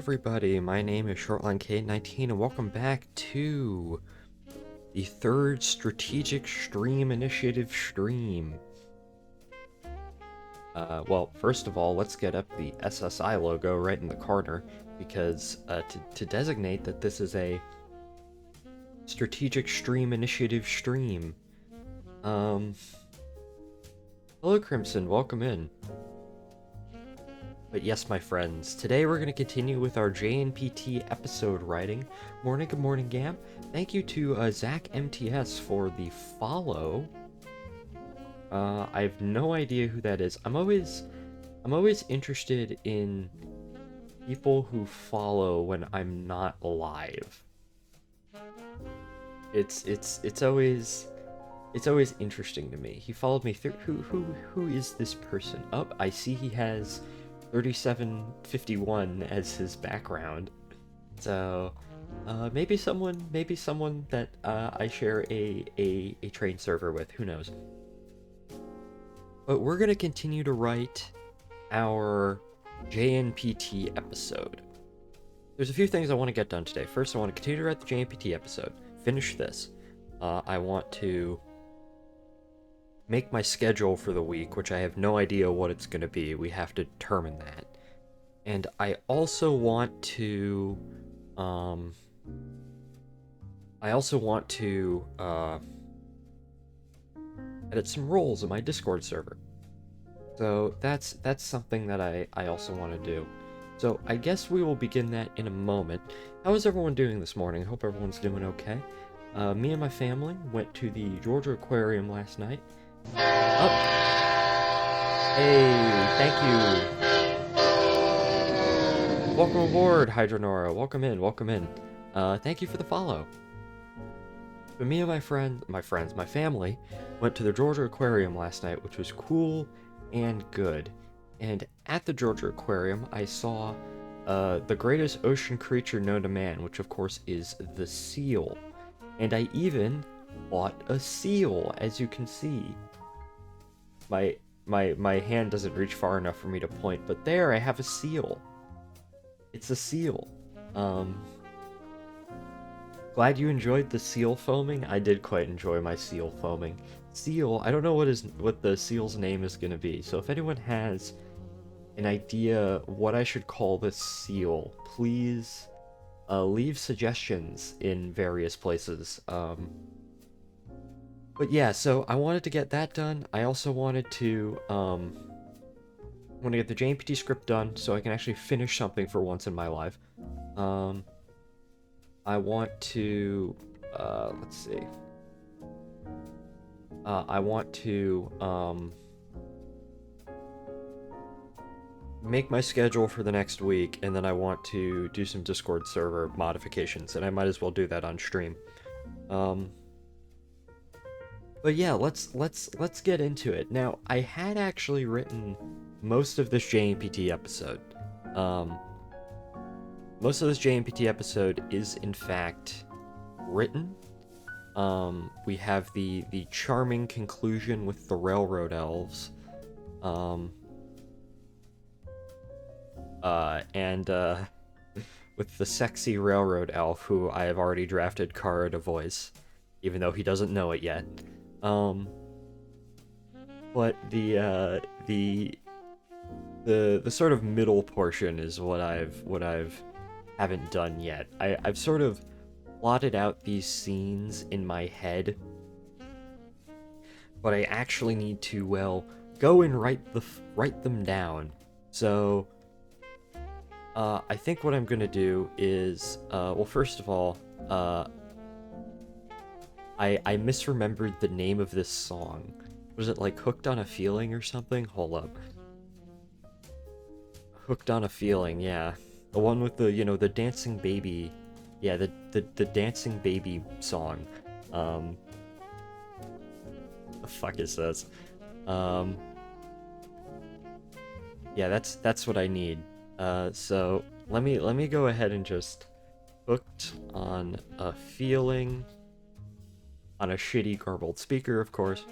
everybody, my name is ShortlineK19 and welcome back to the third Strategic Stream Initiative stream. Well, first of all, let's get up the SSI logo right in the corner, because to designate that this is a Strategic Stream Initiative stream. Hello Crimson, welcome in. But yes, my friends, today we're going to continue with our JNPT episode writing. Good morning, Gam. Thank you to Zach MTS for the follow. I have no idea who that is. I'm always interested in people who follow when I'm not live. It's always interesting to me. He followed me through. Who is this person? Oh, I see he has 3751 as his background. So maybe someone that I share a train server with. Who knows? But we're gonna continue to write our JNPT episode. There's a few things I want to get done today. First, I want to continue to write the JNPT episode. Finish this. I want to make my schedule for the week, which I have no idea what it's going to be. We have to determine that. And I also want to edit some roles in my Discord server. So that's something that I also want to do. So I guess we will begin that in a moment. How is everyone doing this morning? I hope everyone's doing okay. Me and my family went to the Georgia Aquarium last night. Oh. Hey, thank you. Welcome aboard, Hydronora. Welcome in. Thank you for the follow. But me and my family went to the Georgia Aquarium last night, which was cool and good. And at the Georgia Aquarium, I saw the greatest ocean creature known to man, which of course is the seal. And I even bought a seal, as you can see. My hand doesn't reach far enough for me to point, but there I have a seal. It's a seal. Glad you enjoyed the seal foaming. I did quite enjoy my seal foaming. Seal, I don't know what the seal's name is gonna be, so if anyone has an idea what I should call this seal, please leave suggestions in various places. But yeah, so I wanted to get that done. I also wanted to get the JNPT script done so I can actually finish something for once in my life. I want to let's see. I want to make my schedule for the next week, and then I want to do some Discord server modifications, and I might as well do that on stream. But yeah, let's get into it. Now, I had actually written most of this JNPT episode. Most of this JNPT episode is in fact written. We have the charming conclusion with the railroad elves. And with the sexy railroad elf, who I have already drafted Kara to voice, even though he doesn't know it yet. But the sort of middle portion is what I've haven't done yet. I've sort of plotted out these scenes in my head, but I actually need to, well, go and write them down. So I think what I'm gonna do is, well, first of all, I misremembered the name of this song. Was it like Hooked on a Feeling or something? Hold up. Hooked on a Feeling, yeah. The one with the, the dancing baby. Yeah, the dancing baby song. The fuck is this? Yeah, that's what I need. So let me go ahead and just Hooked on a Feeling. On a shitty garbled speaker, of course.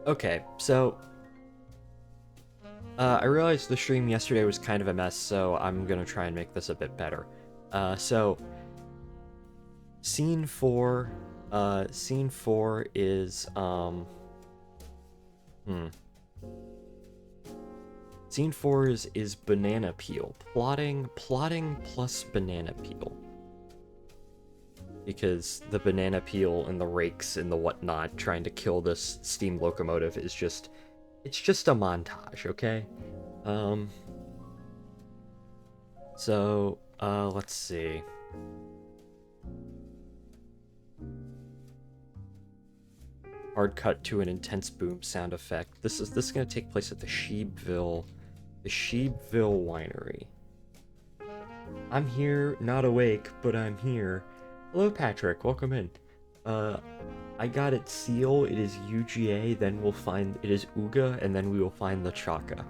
Okay, so I realized the stream yesterday was kind of a mess, so I'm gonna try and make this a bit better. So scene four, scene four is Scene four is banana peel. Plotting plus banana peel. Because the banana peel and the rakes and the whatnot trying to kill this steam locomotive is just, it's just a montage, okay? Let's see. Hard cut to an intense boom sound effect. This is gonna take place at the Sheepville Winery. I'm here, not awake, but I'm here. Hello, Patrick. Welcome in. I got it seal. It is UGA. Then we'll find it is Uga, and then we will find the Chaka.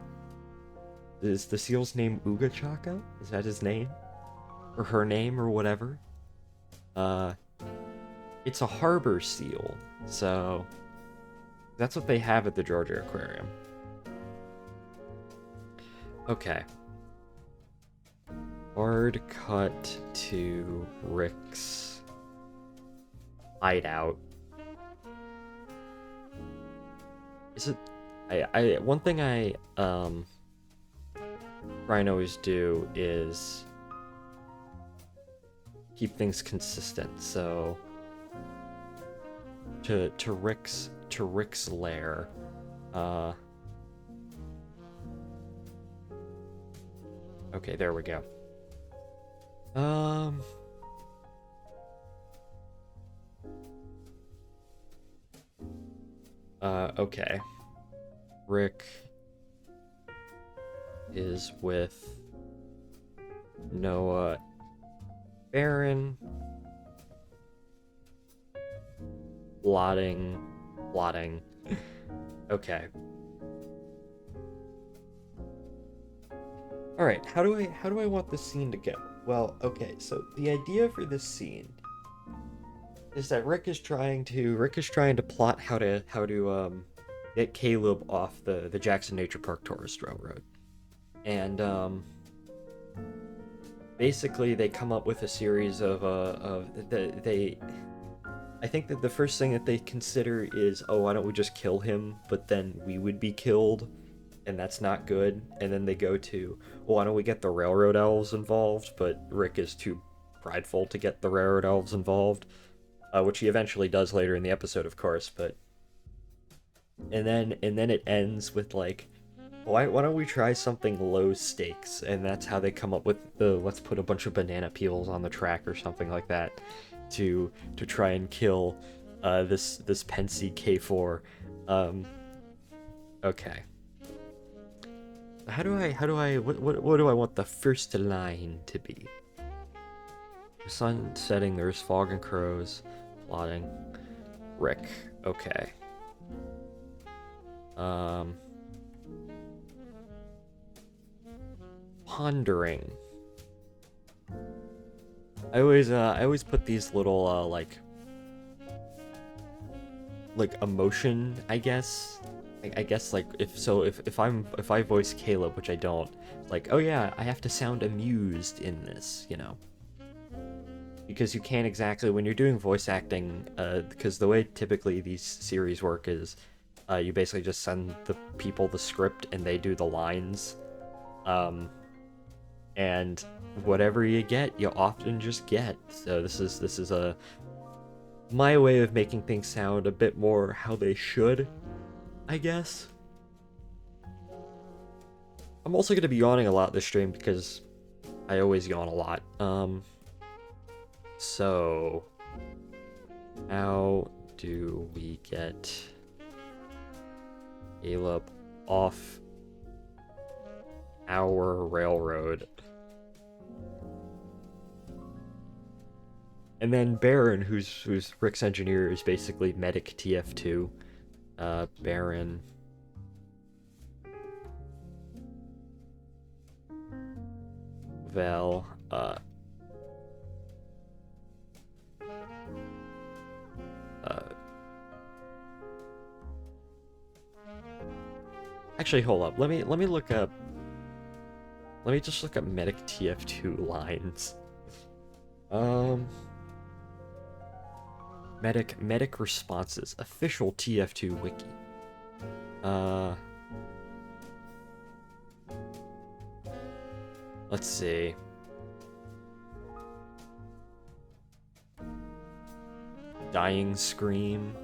Is the seal's name Uga Chaka? Is that his name, or her name, or whatever? It's a harbor seal, so that's what they have at the Georgia Aquarium. Okay. Hard cut to Rick's hideout. Is it? One thing I try and always do is keep things consistent. So to Rick's lair. Okay, there we go. Okay. Rick is with Noah, Baron, plotting. Okay. All right. How do I want this scene to go? Well, okay. So the idea for this scene is that Rick is trying to plot how to get Caleb off the Jackson Nature Park Tourist Railroad, and basically they come up with a series of I think that the first thing that they consider is, oh, why don't we just kill him, but then we would be killed, and that's not good. And then they go to, well, why don't we get the railroad elves involved, but Rick is too prideful to get the railroad elves involved, which he eventually does later in the episode, of course. But and then it ends with like, why don't we try something low stakes? And that's how they come up with the, let's put a bunch of banana peels on the track or something like that to try and kill this Pensy K4. Okay. What do I want the first line to be? The sun setting, there's fog and crows, plotting. Rick. Okay. Pondering. I always put these little like emotion, I guess. I guess like if I voice Caleb, which I don't, like, oh yeah, I have to sound amused in this, you know. Because you can't exactly, when you're doing voice acting, because the way typically these series work is you basically just send the people the script and they do the lines. And whatever you get, you often just get. So this is my way of making things sound a bit more how they should, I guess. I'm also going to be yawning a lot this stream because I always yawn a lot. So how do we get Caleb off our railroad? And then Baron, who's Rick's engineer, is basically medic TF2. Baron. Val. Actually, hold up. Let me look up. Let me just look up medic TF2 lines. Medic responses, official TF2 wiki. Let's see. Dying scream.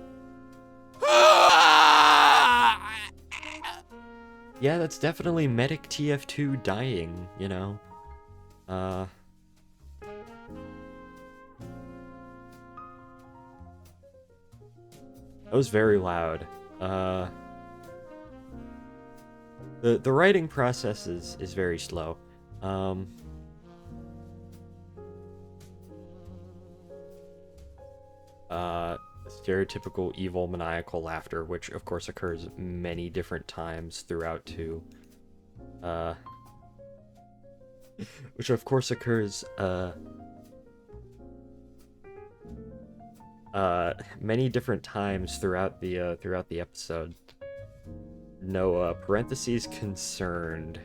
Yeah, that's definitely medic TF2 dying, you know. That was very loud. The writing process is very slow. Stereotypical evil maniacal laughter, which of course occurs many different times throughout too. Which of course occurs many different times throughout the episode. No parentheses concerned.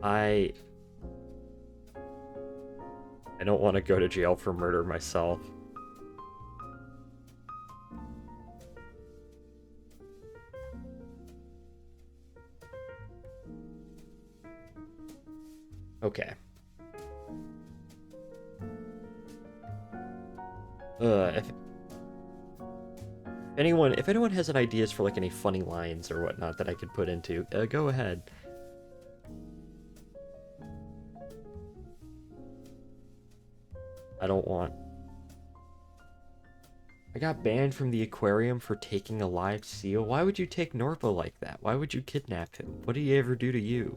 I don't want to go to jail for murder myself. Okay. If anyone has any ideas for like any funny lines or whatnot that I could put into, go ahead. I don't want. I got banned from the aquarium for taking a live seal. Why would you take Norpo like that? Why would you kidnap him? What did he ever do to you?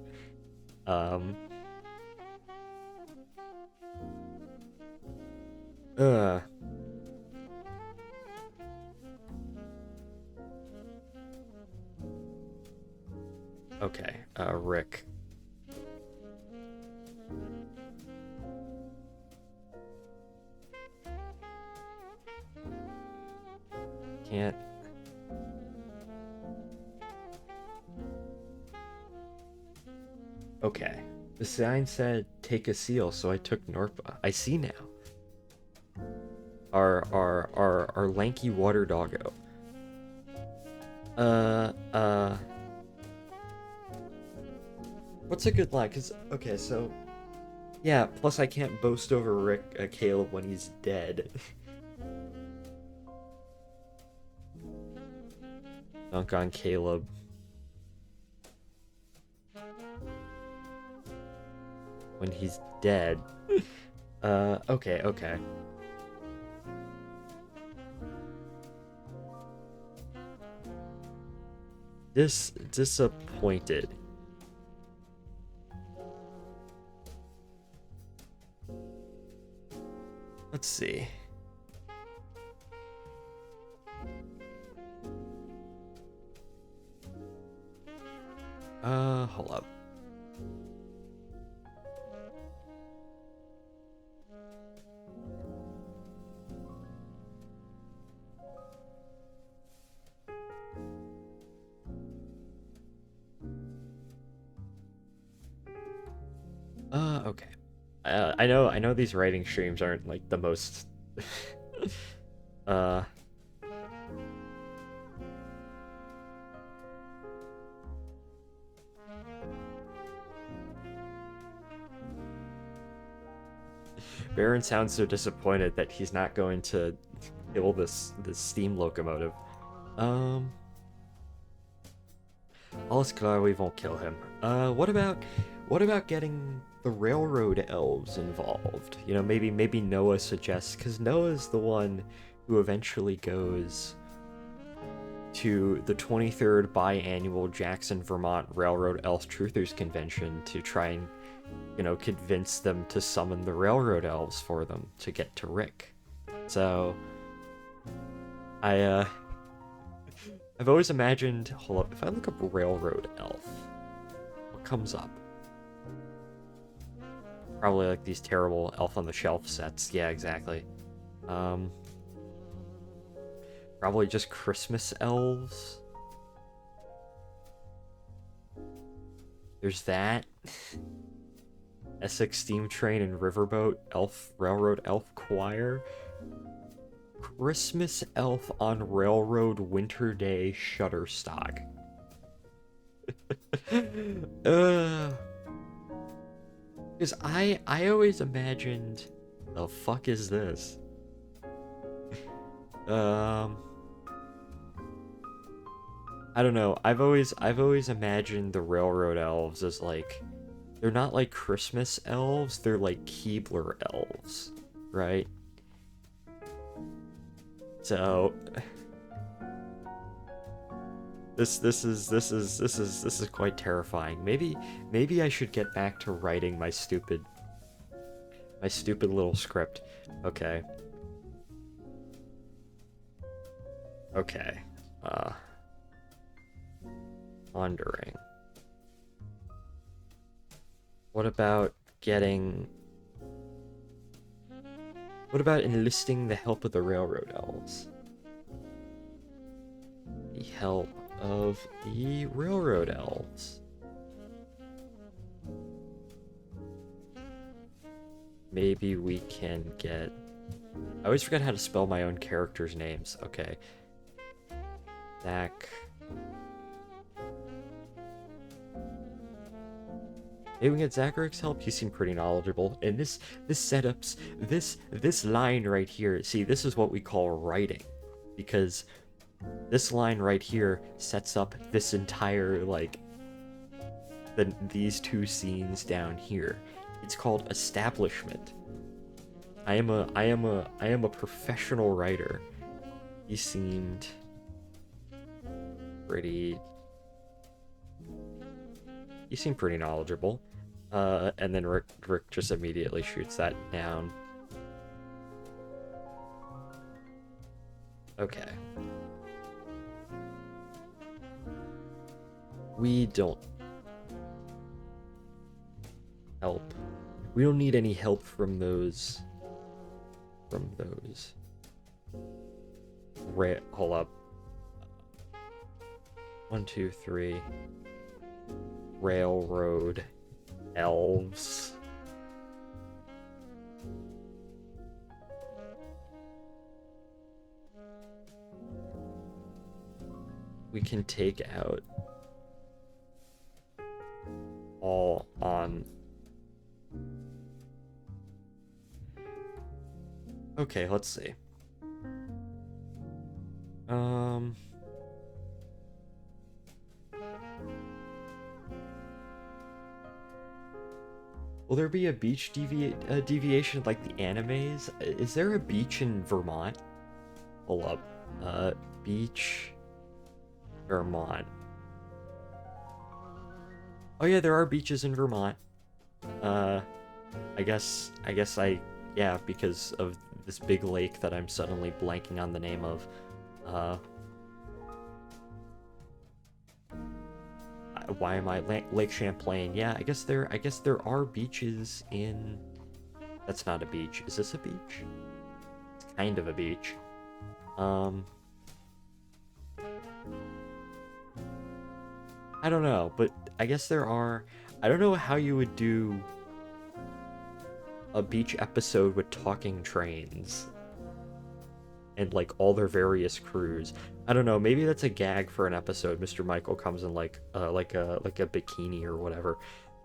Okay, Rick. Can't. Okay. The sign said take a seal, so I took Norpa. I see now. Our lanky water doggo. What's a good line? Cause okay, so yeah. Plus, I can't boast over Caleb when he's dead. Dunk on Caleb. When he's dead. Okay. Disappointed. Let's see. Hold up. Okay. I know these writing streams aren't like the most Baron sounds so disappointed that he's not going to kill this steam locomotive. All is clear, we won't kill him. What about getting the railroad elves involved? You know, maybe Noah suggests, because Noah's the one who eventually goes to the 23rd biannual Jackson, Vermont Railroad Elf Truthers Convention to try and, you know, convince them to summon the railroad elves for them to get to Rick. So I've always imagined, hold up, if I look up railroad elf, what comes up? Probably like these terrible Elf on the Shelf sets. Yeah, exactly. Probably just Christmas elves. There's that. Essex Steam Train and Riverboat Elf Railroad Elf Choir. Christmas Elf on Railroad Winter Day Shutterstock. Because I always imagined, the fuck is this? I don't know. I've always imagined the railroad elves as like, they're not like Christmas elves, they're like Keebler elves, right? So this is quite terrifying. Maybe I should get back to writing my stupid little script. Okay. Okay. Pondering. What about enlisting the help of the railroad elves? The help of the railroad elves. Maybe we can get... I always forget how to spell my own characters' names. Okay. Zach. Maybe we can get Zacharic's help. He seemed pretty knowledgeable. And this line right here, see, this is what we call writing. Because this line right here sets up this entire, like, these two scenes down here. It's called establishment. I am a professional writer. He seemed pretty knowledgeable. And then Rick just immediately shoots that down. Okay. We don't help. We don't need any help from those. Hold up. 1, 2, 3. Railroad elves. We can take out all on. Okay, let's see. Will there be a beach deviation like the animes? Is there a beach in Vermont? Hold up. Beach, Vermont. Oh yeah, there are beaches in Vermont. Yeah, because of this big lake that I'm suddenly blanking on the name of. Why am I Lake Champlain? Yeah, I guess there are beaches in. That's not a beach. Is this a beach? It's kind of a beach. I don't know, but I guess there are. I don't know how you would do a beach episode with talking trains and like all their various crews. I don't know, maybe that's a gag for an episode. Mr. Michael comes in like a bikini or whatever.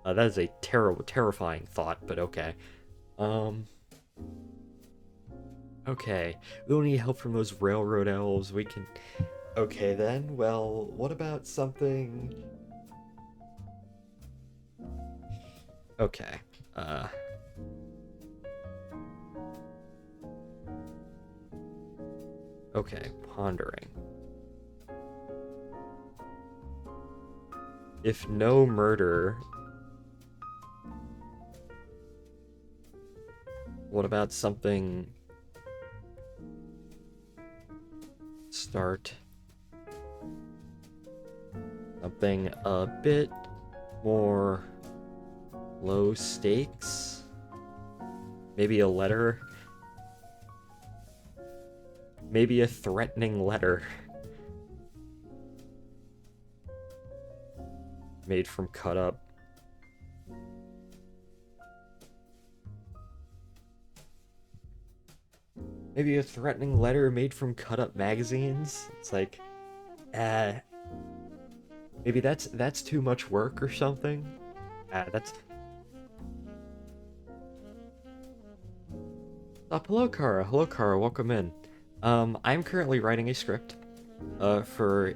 That is a terrifying thought, but okay. Okay, we don't need help from those railroad elves. We can. Okay then. Well, what about something? Okay. Okay, pondering. If no murder, what about something? Start something a bit more low stakes. Maybe a letter. Maybe a threatening letter. Made from cut up Maybe a threatening letter made from cut-up magazines? It's like, uh, maybe that's too much work or something? That's... Stop. Hello, Kara. Hello, Kara. Welcome in. I'm currently writing a script, for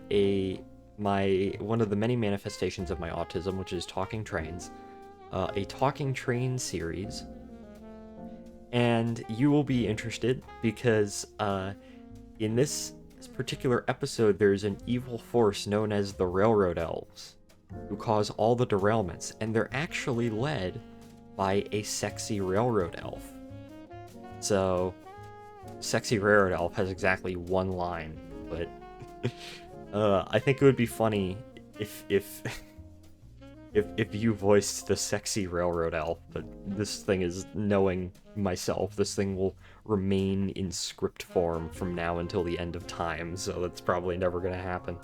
one of the many manifestations of my autism, which is talking trains. A talking train series. And you will be interested because, in this particular episode, there's an evil force known as the Railroad Elves, who cause all the derailments, and they're actually led by a sexy railroad elf. So, sexy railroad elf has exactly one line, but I think it would be funny if you voiced the sexy railroad elf, but this thing is, knowing myself, this thing will remain in script form from now until the end of time, so that's probably never gonna happen.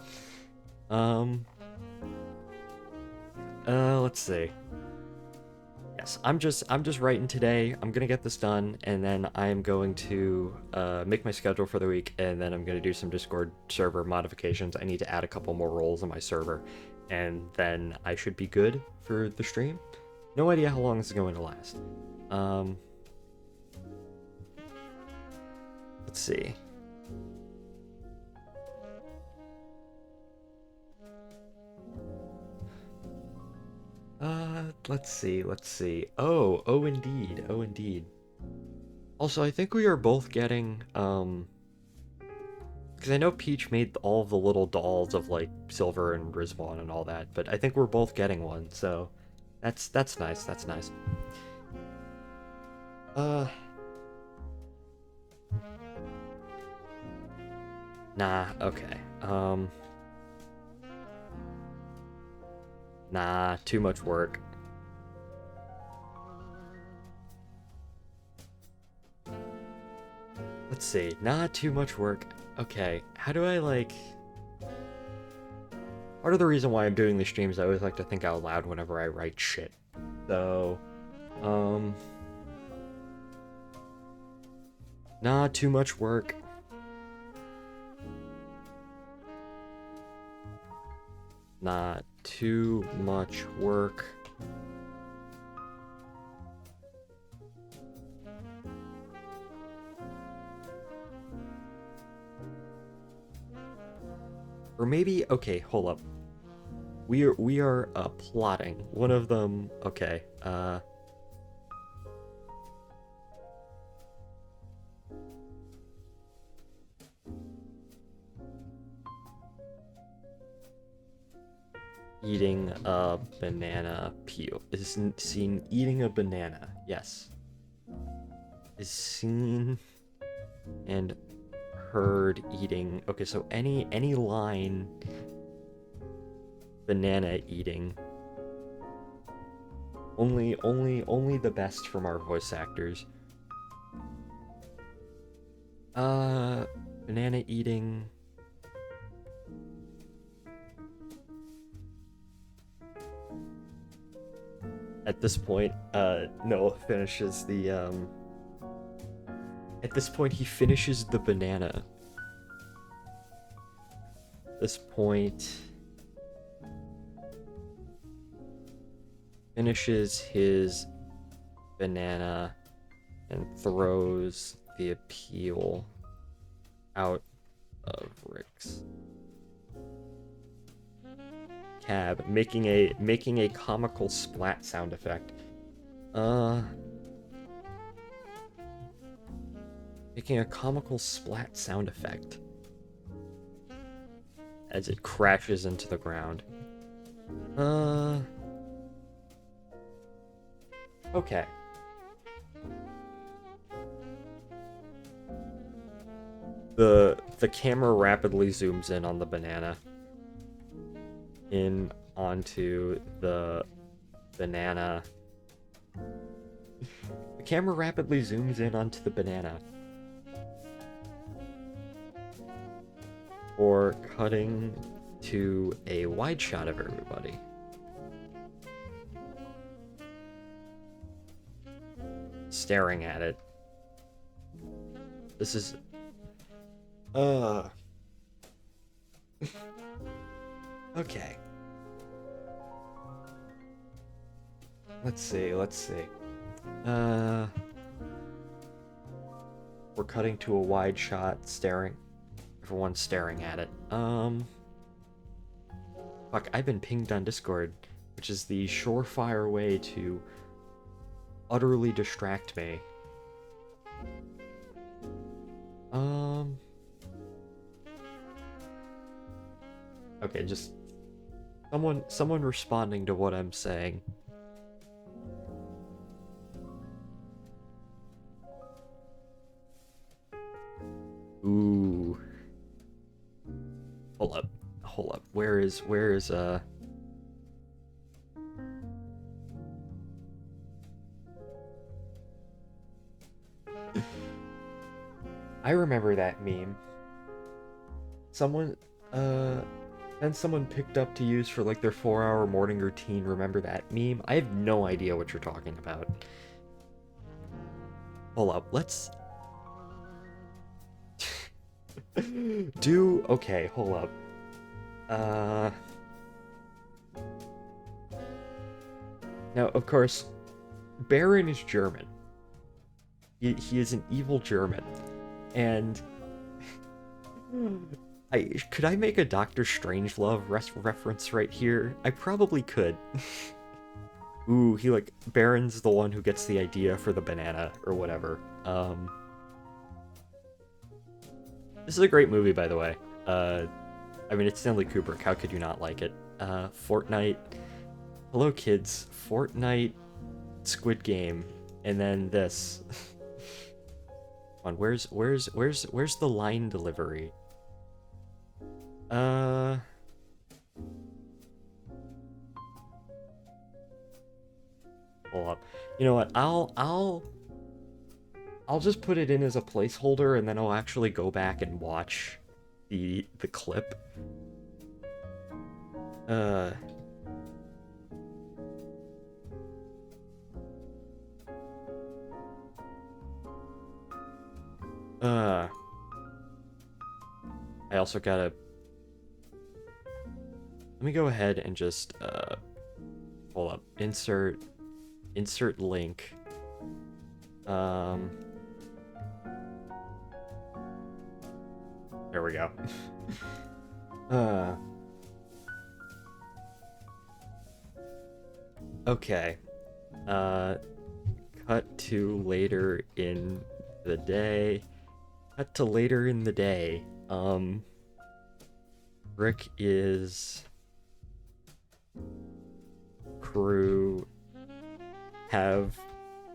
Let's see. Yes, I'm just writing today. I'm gonna get this done, and then I'm going to make my schedule for the week, and then I'm gonna do some Discord server modifications. I need to add a couple more roles on my server, and then I should be good for the stream. No idea how long this is going to last. Let's see. Let's see. Oh, indeed. Also, I think we are both getting, because I know Peach made all the little dolls of, like, Silver and Rizwan and all that, but I think we're both getting one, so that's nice, that's nice. Nah, okay. Nah, too much work. Let's see, not too much work. Okay, how do I, like... Part of the reason why I'm doing these streams, I always like to think out loud whenever I write shit. So, not too much work. Not too much work. Or maybe, okay, hold up. We are plotting. One of them, okay, eating a banana peel. Is seen eating a banana. Yes. Is seen and heard eating. Okay, so any line banana eating. Only the best from our voice actors. Banana eating. At this point, Noah finishes the, At this point, he finishes the banana. At this point... Finishes his banana and throws the appeal out of Rick's cab, making a comical splat sound effect. Making a comical splat sound effect as it crashes into the ground. Okay. The camera rapidly zooms in on the banana. In onto the banana. The camera rapidly zooms in onto the banana. Or cutting to a wide shot of everybody. Staring at it. This is... Uh... Okay. Let's see. We're cutting to a wide shot, staring. Everyone's staring at it. Fuck, I've been pinged on Discord, which is the surefire way to utterly distract me. Okay, just someone responding to what I'm saying. Ooh. Hold up. Where is I remember that meme. Someone picked up to use for like their 4-hour morning routine. Remember that meme? I have no idea what you're talking about. Hold up, let's okay, hold up. Now, of course, Baron is German. He is an evil German. And... could I make a Doctor Strangelove reference right here? I probably could. Ooh, Baron's the one who gets the idea for the banana, or whatever. This is a great movie, by the way. I mean, it's Stanley Kubrick, how could you not like it? Fortnite... Hello, kids. Fortnite, Squid Game, and then this. Come on, where's the line delivery? Hold up. You know what? I'll just put it in as a placeholder, and then I'll actually go back and watch the clip. I also gotta... Let me go ahead and just, hold up. Insert link. There we go. Okay. Cut to later in the day. Rick is... crew have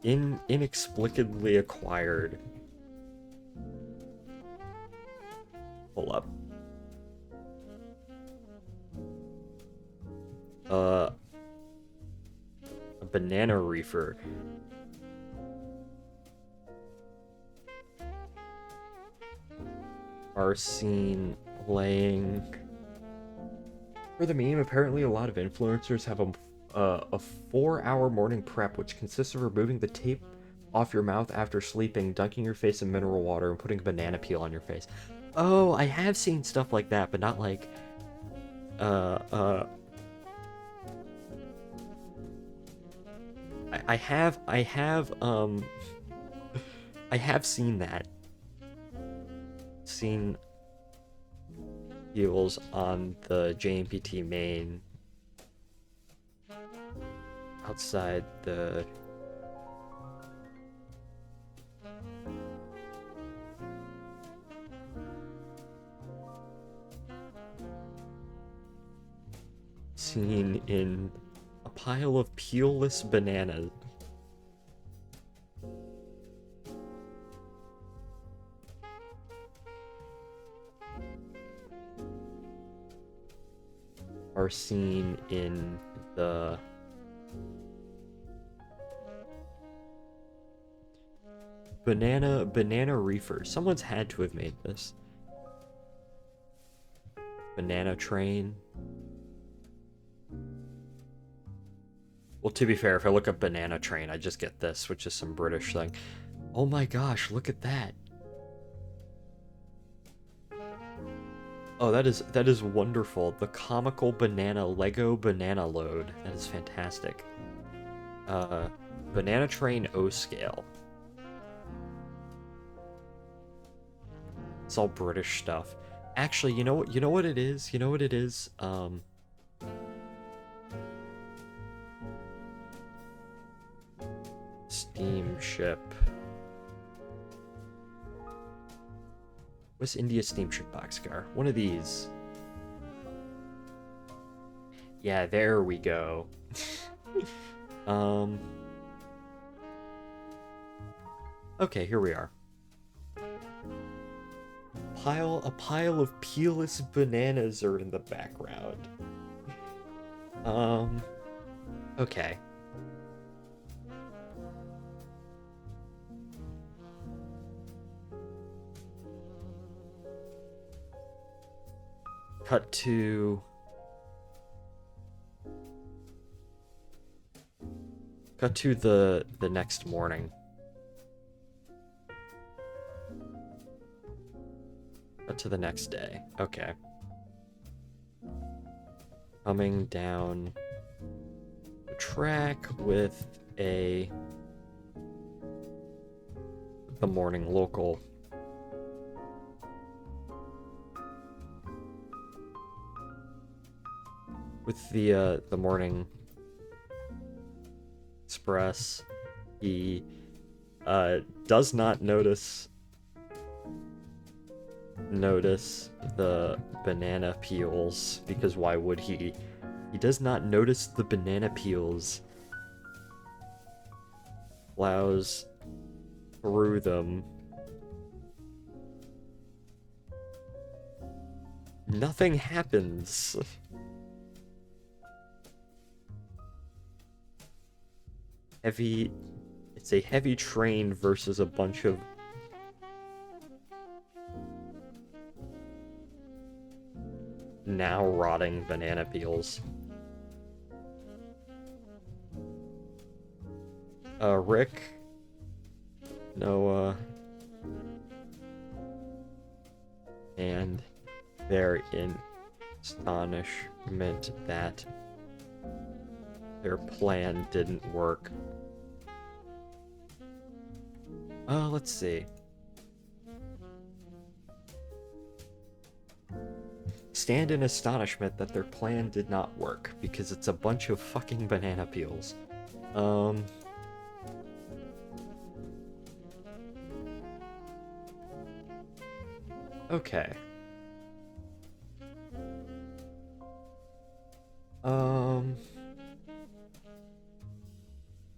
inexplicably acquired... Hold up. A banana reefer. Are seen playing... For the meme, apparently a lot of influencers have a 4-hour morning prep, which consists of removing the tape off your mouth after sleeping, dunking your face in mineral water, and putting a banana peel on your face. Oh, I have seen stuff like that, but not like... I have seen that. Seen heels on the JMPT main outside the seen in a pile of peelless bananas. Are seen in the banana reefer. Someone's had to have made this. Banana train. Well, to be fair, if I look up banana train, I just get this, which is some British thing. Oh my gosh, look at that. Oh, that is wonderful. The comical banana Lego banana load. That is fantastic. Uh, Banana Train O scale. It's all British stuff. Actually, you know what? You know what it is? You know what it is? Steamship. West India Steamship Boxcar. One of these. Yeah, there we go. Okay, here we are. A pile of peelless bananas are in the background. Okay. Cut to the next morning. Cut to the next day. Okay. Coming down the track with the morning local. With the morning express, he does not notice the banana peels, because why would he? He does not notice the banana peels. Plows through them. Nothing happens. It's a heavy train versus a bunch of now rotting banana peels. Rick, Noah, and they're in astonishment that their plan didn't work. Let's see. Stand in astonishment that their plan did not work, because it's a bunch of fucking banana peels. Okay.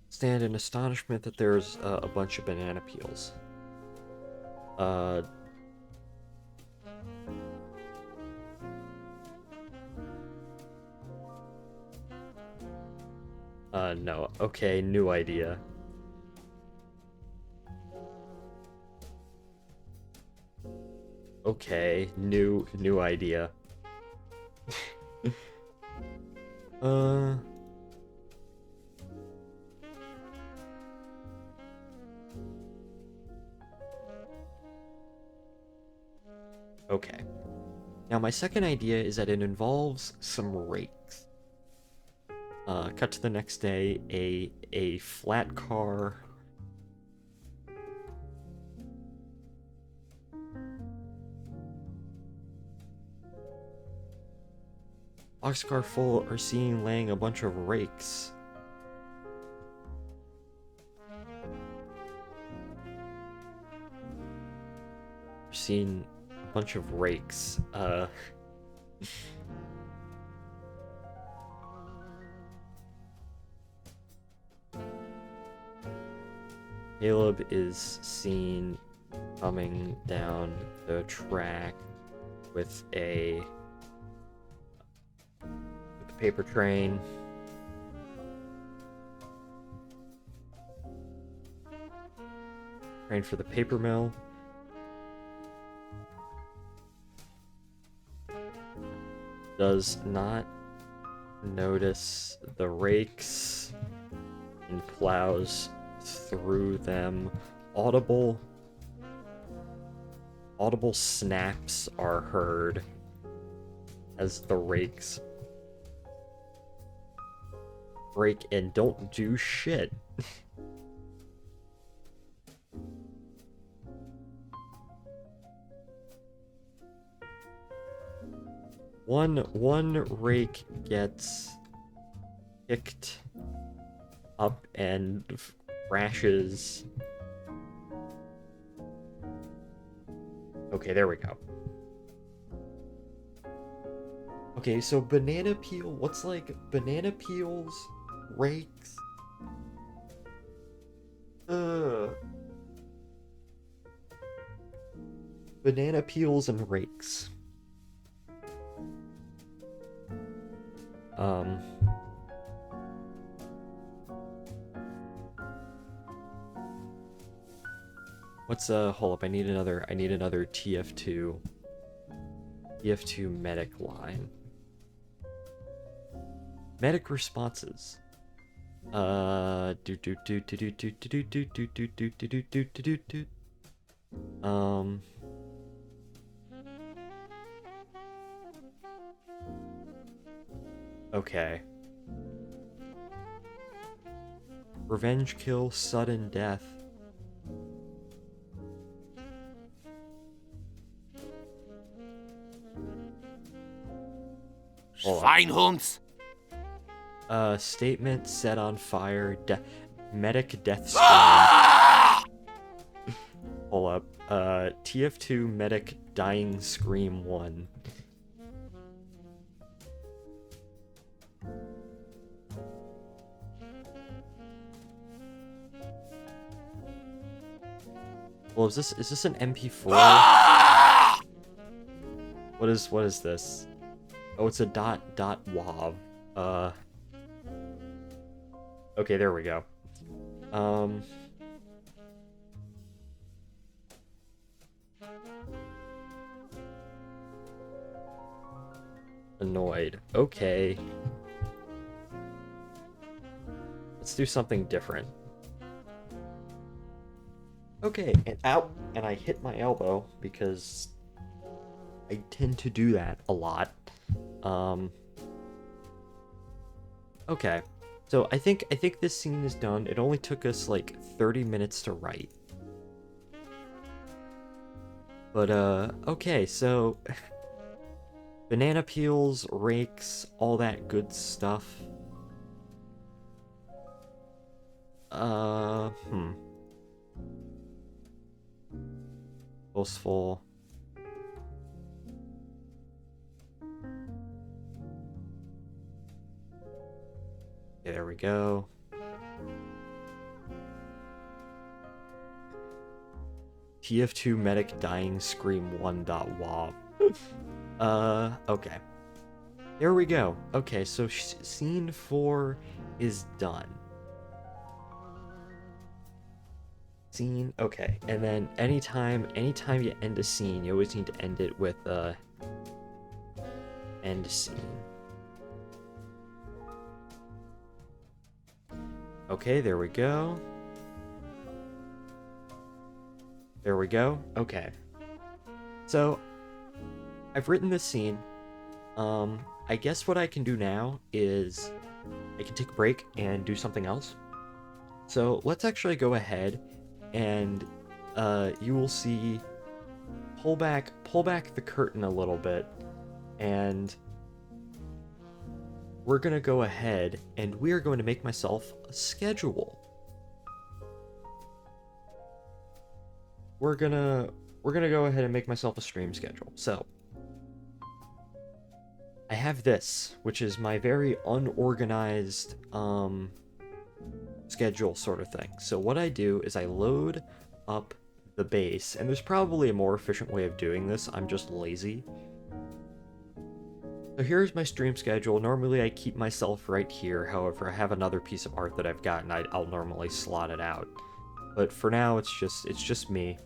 Stand in astonishment that there's a bunch of banana peels. No. Okay, new idea. Okay, new idea. Okay. Now my second idea is that it involves some rakes. Cut to the next day, a flat car. Boxcar full are seen laying a bunch of rakes. Seen a bunch of rakes. Caleb is seen coming down the track with the paper train. Train for the paper mill. Does not notice the rakes and plows through them. Audible snaps are heard as the rakes. Break and don't do shit. One rake gets picked up and crashes. Okay, there we go. Okay, so banana peel, what's like banana peels, rakes? Banana peels and rakes. What's hold up, I need another TF2 medic line. Medic responses. Okay. Revenge kill, sudden death. Schweinhunds! Statement set on fire, medic death scream. Hold up. TF2 medic dying scream 1. Well, is this an MP4? What is this? Oh, it's a .wav. Okay, there we go. Annoyed. Okay. Let's do something different. Okay, and out, and I hit my elbow because I tend to do that a lot. Okay, so I think this scene is done. It only took us like 30 minutes to write. But okay, so banana peels, rakes, all that good stuff. Boastful. Okay, there we go. TF2 medic dying scream 1.wav. Okay. There we go. Okay, so scene 4 is done. Scene, okay, and then anytime you end a scene, you always need to end it with end scene. Okay, there we go. There we go. Okay. So I've written this scene. I guess what I can do now is I can take a break and do something else. So let's actually go ahead and you will see, pull back the curtain a little bit, and we're gonna go ahead and we're going to make myself a schedule. We're gonna go ahead and make myself a stream schedule. So I have this, which is my very unorganized schedule sort of thing. So what I do is I load up the base, and there's probably a more efficient way of doing this. I'm just lazy. So here's my stream schedule. Normally I keep myself right here. However, I have another piece of art that I've got, and I'll normally slot it out. But for now, it's just me.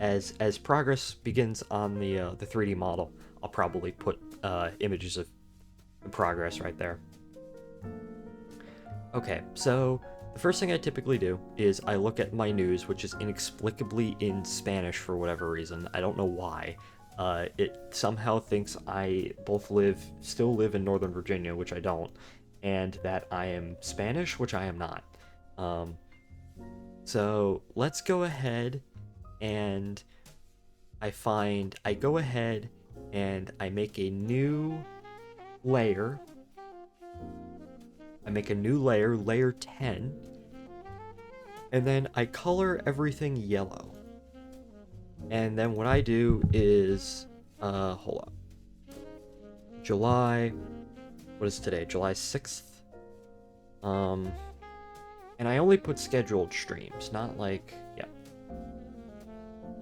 As progress begins on the 3D model, I'll probably put images of the progress right there. Okay, so the first thing I typically do is I look at my news, which is inexplicably in Spanish for whatever reason. I don't know why. it somehow thinks I still live in Northern Virginia, which I don't, and that I am Spanish, which I am not. So let's go ahead and I go ahead and I make a new layer. I make a new layer, layer 10, and then I color everything yellow. And then what I do is, hold up. What is today? July 6th? And I only put scheduled streams, not like, yeah.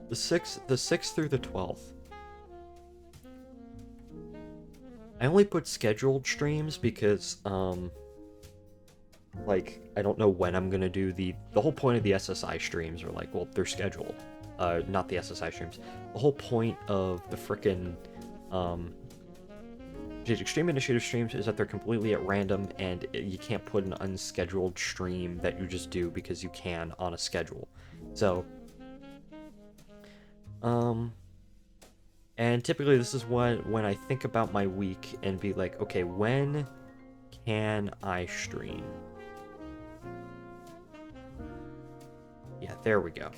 The 6th through the 12th. I only put scheduled streams because, like, I don't know when I'm gonna do the whole point of the SSI streams are like, well, they're scheduled. Not the SSI streams. The whole point of the frickin', Extreme Initiative streams is that they're completely at random, and you can't put an unscheduled stream that you just do because you can on a schedule. So, and typically this is when I think about my week and be like, okay, when can I stream? Yeah, there we go.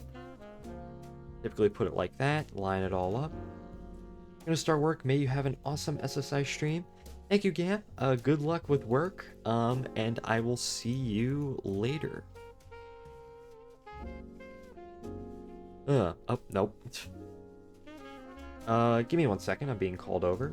Typically put it like that, line it all up. I'm gonna start work. May you have an awesome SSI stream. Thank you, Gam. Good luck with work. And I will see you later. Oh, nope. Give me 1 second. I'm being called over.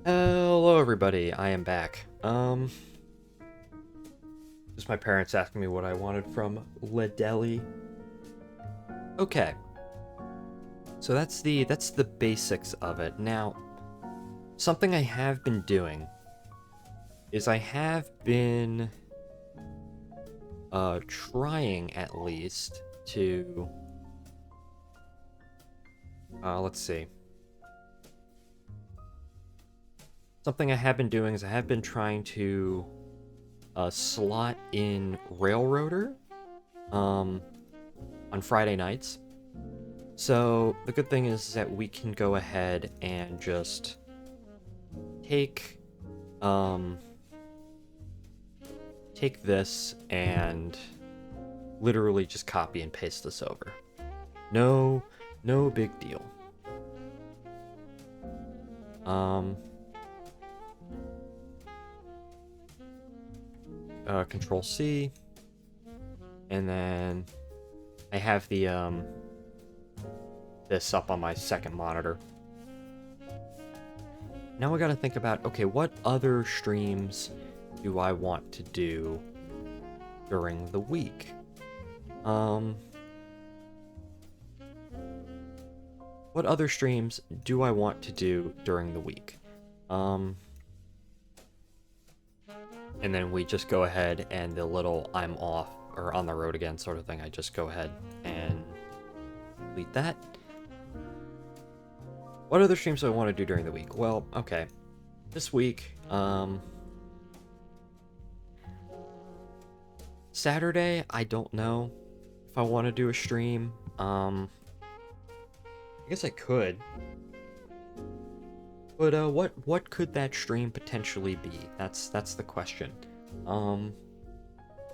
Hello everybody, I am back. Just my parents asking me what I wanted from Le Deli. Okay. So that's the basics of it. Now, something I have been doing is I have been trying at least to let's see. Something I have been doing is I have been trying to slot in Railroader on Friday nights. So the good thing is that we can go ahead and just take this and literally just copy and paste this over. No big deal. Control C, and then I have the this up on my second monitor. now I gotta think about, okay, what other streams do I want to do during the week? What other streams do I want to do during the week? And then we just go ahead and the little I'm off or on the road again sort of thing, I just go ahead and delete that. What other streams do I want to do during the week? Well, okay. This week, Saturday, I don't know if I want to do a stream. I guess I could. But what could that stream potentially be? That's the question.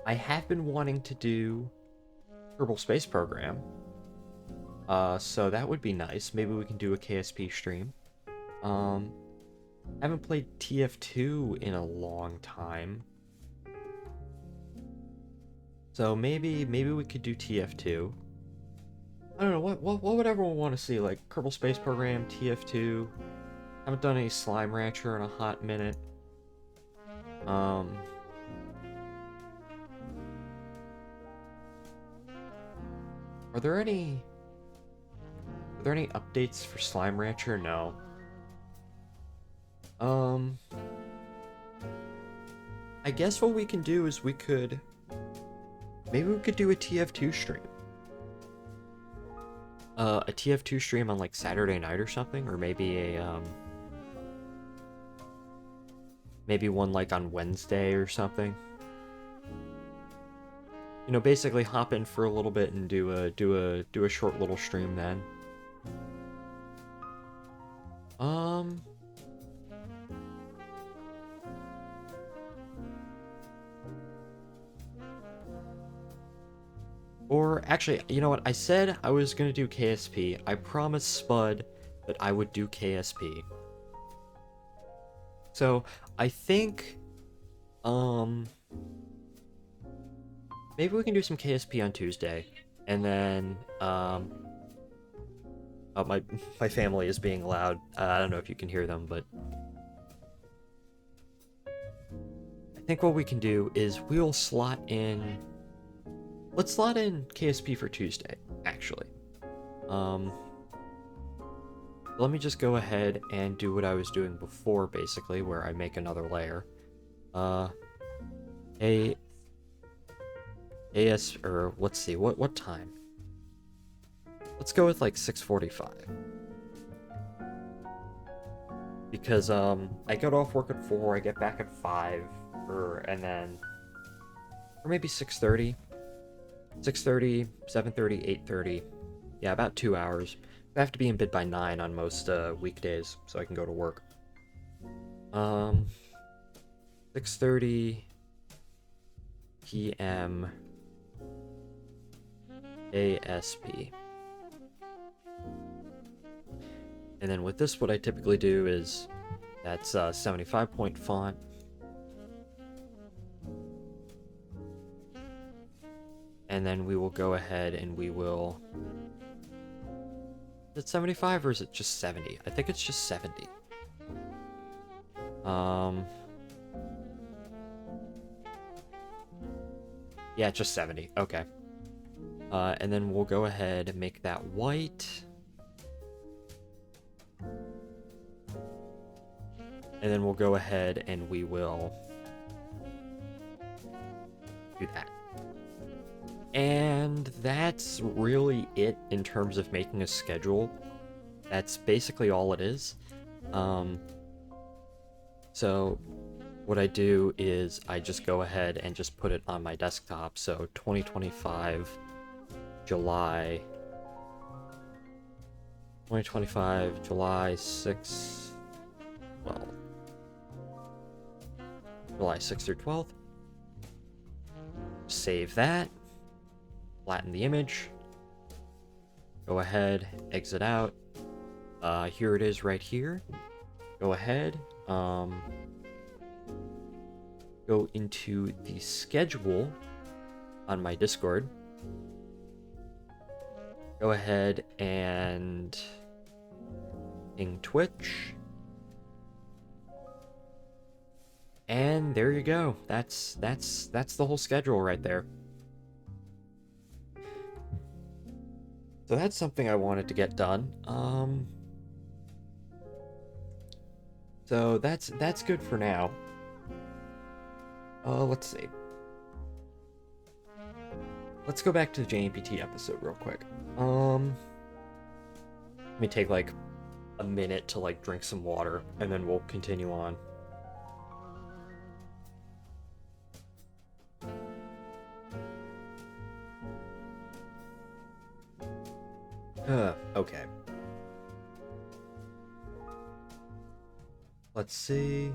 I have been wanting to do Kerbal Space Program. So that would be nice. Maybe we can do a KSP stream. Haven't played TF2 in a long time. So maybe we could do TF2. I don't know, what would everyone want to see? Like Kerbal Space Program, TF2. Haven't done any Slime Rancher in a hot minute. Are there any updates for Slime Rancher? No. I guess what we can do is maybe we could do a TF2 stream. A TF2 stream on like Saturday night or something, or maybe maybe one like on Wednesday or something. You know, basically hop in for a little bit and do a short little stream then. Or actually, you know what? I said I was gonna do KSP. I promised Spud that I would do KSP. So I think, maybe we can do some KSP on Tuesday, and then oh, my family is being loud. I don't know if you can hear them, but I think what we can do is we'll slot in. Let's slot in KSP for Tuesday, actually. Let me just go ahead and do what I was doing before, basically, where I make another layer. Or let's see, what time? Let's go with like 6:45. Because I get off work at 4, I get back at 5, or maybe 6:30. 6:30, 7:30, 8:30. Yeah, about 2 hours. I have to be in bed by 9 on most weekdays, so I can go to work. 6:30 p.m. ASP. And then with this, what I typically do is that's 75-point font. And then we will go ahead and we will... Is it 75 or is it just 70? I think it's just 70. Yeah, just 70. Okay. And then we'll go ahead and make that white. And then we'll go ahead and we will do that. And that's really it in terms of making a schedule. That's basically all it is. So what I do is I just go ahead and just put it on my desktop. So 2025 July 6th, well, July 6th through 12th. Save that. Flatten the image. Go ahead, exit out. Here it is right here. Go ahead, go into the schedule on my Discord. Go ahead and ping Twitch. And there you go. That's the whole schedule right there. So that's something I wanted to get done. So that's good for now. Let's see. Let's go back to the JMPT episode real quick. Let me take like a minute to like drink some water, and then we'll continue on. Okay. Let's see.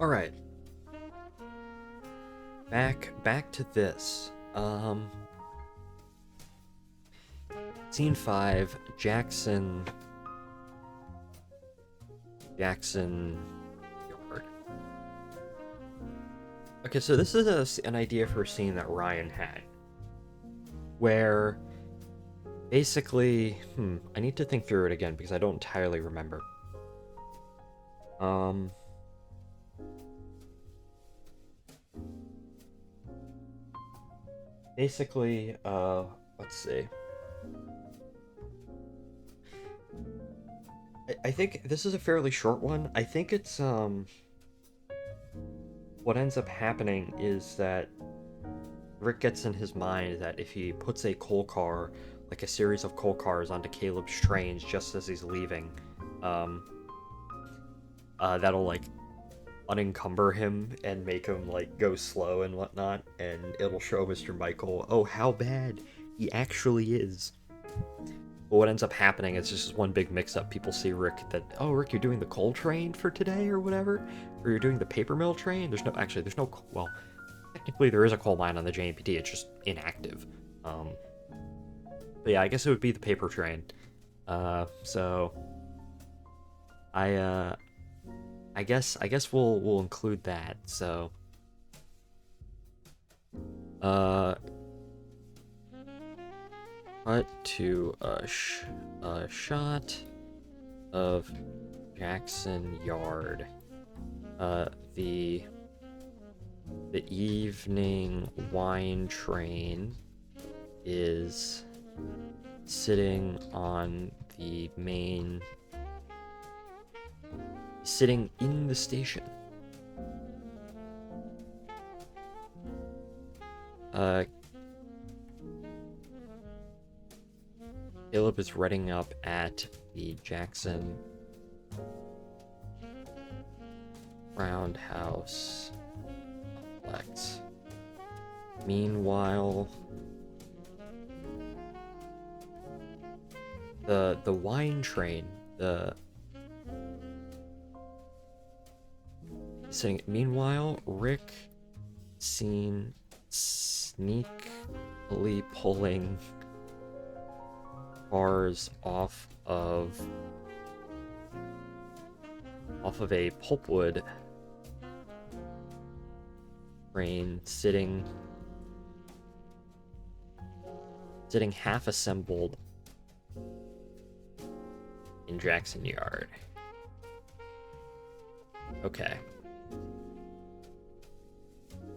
All right. Back to this. Scene 5, Jackson Yard. Okay, so this is an idea for a scene that Ryan had, where basically, I need to think through it again because I don't entirely remember. Basically, let's see. I think this is a fairly short one. I think it's, what ends up happening is that Rick gets in his mind that if he puts a coal car, like a series of coal cars onto Caleb's trains just as he's leaving, that'll, like, unencumber him and make him, like, go slow and whatnot, and it'll show Mr. Michael, oh, how bad he actually is. But what ends up happening is just one big mix-up. People see Rick that, oh, Rick, you're doing the coal train for today or whatever? Or you're doing the paper mill train? There's no, well, technically there is a coal mine on the JMPT, it's just inactive. But yeah, I guess it would be the paper train. So, I guess we'll include that, so. Cut to a shot of Jackson Yard. The evening wine train is sitting in the station. Caleb is reading up at the Jackson Roundhouse complex. Meanwhile, the wine train, meanwhile, Rick seen sneakily pulling cars off of a pulpwood train sitting half assembled in Jackson Yard. Okay.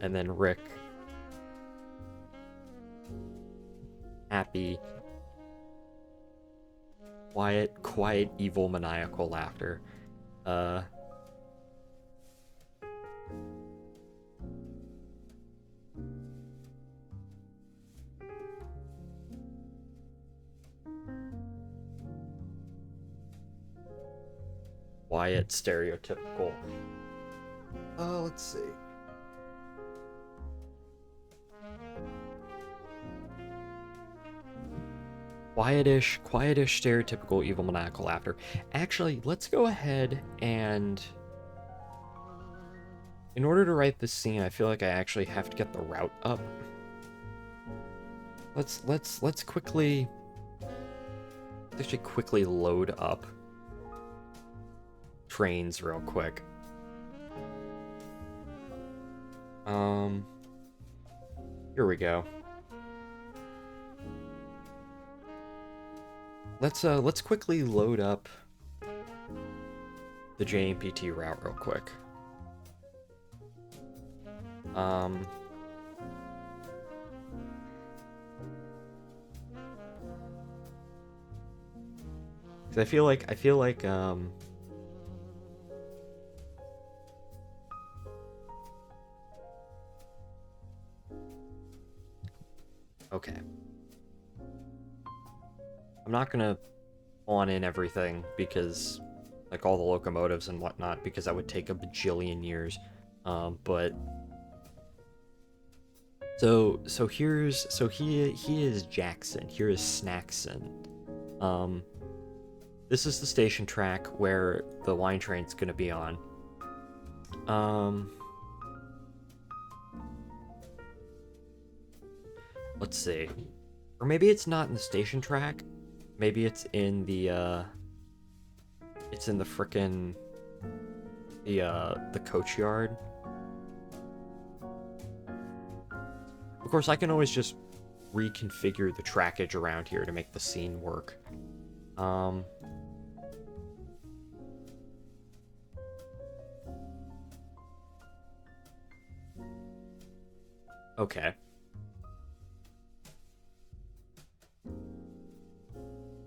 And then Rick, happy, quiet, evil, maniacal laughter. Quiet, stereotypical. Let's see. Quietish, stereotypical evil maniacal laughter. Actually, let's go ahead and, in order to write this scene, I feel like I actually have to get the route up. Let's quickly load up trains real quick. Here we go. Let's quickly load up the JMPT route real quick. 'Cause I feel like okay. I'm not gonna pawn in everything because, like, all the locomotives and whatnot, because that would take a bajillion years. But so he is Jackson. Here is Snackson. This is the station track where the line train's gonna be on. Let's see. Or maybe it's not in the station track. Maybe it's in the frickin' the coach yard. Of course, I can always just reconfigure the trackage around here to make the scene work. Okay.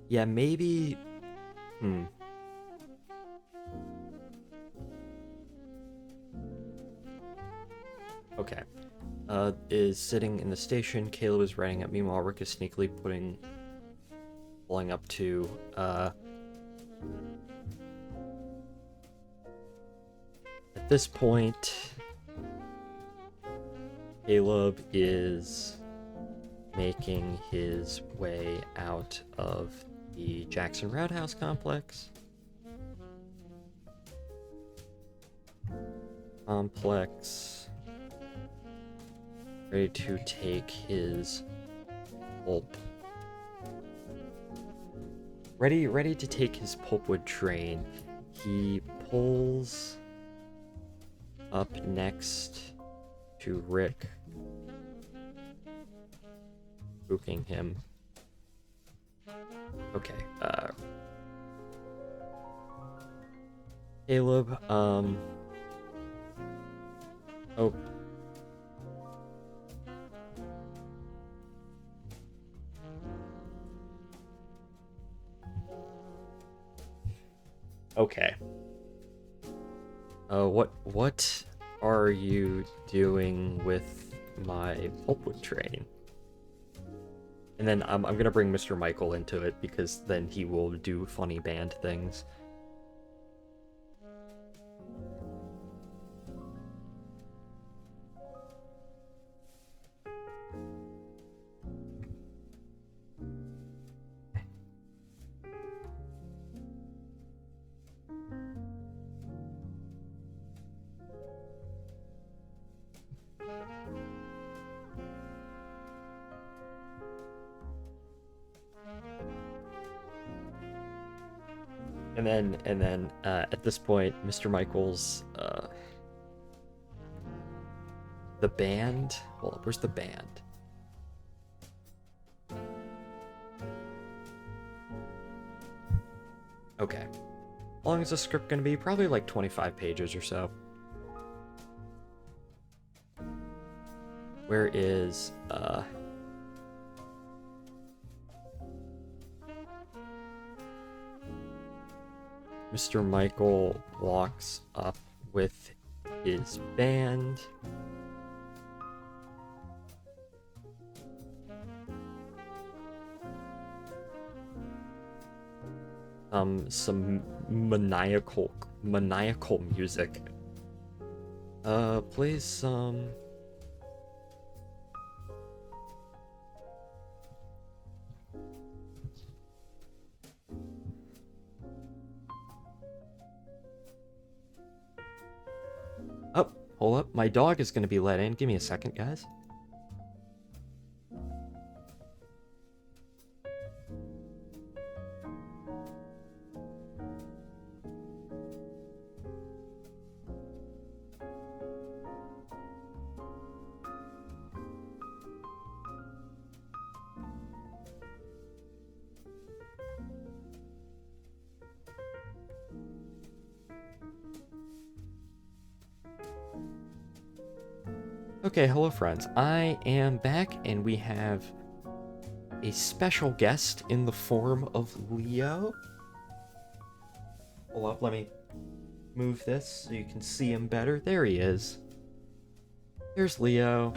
Yeah, maybe... Okay. Is sitting in the station. Caleb is writing up. Meanwhile, Rick is sneakily pulling up to, at this point, Caleb is making his way out of the Jackson Roundhouse complex. Ready to take his pulp. Ready to take his pulpwood train. He pulls up next to Rick, spooking him. Okay, Caleb, oh. Okay. What are you doing with my pulpwood train? And then I'm gonna bring Mr. Michael into it, because then he will do funny band things. And then at this point, Mr. Michael's the band. Hold up, where's the band? Okay. How long is the script gonna be? Probably like 25 pages or so. Where is Mr. Michael walks up with his band. Some maniacal music. Plays some... Oh, hold up. My dog is going to be let in. Give me a second, guys. Okay, hello friends. I am back and we have a special guest in the form of Leo. Hold up, let me move this so you can see him better. There he is. Here's Leo.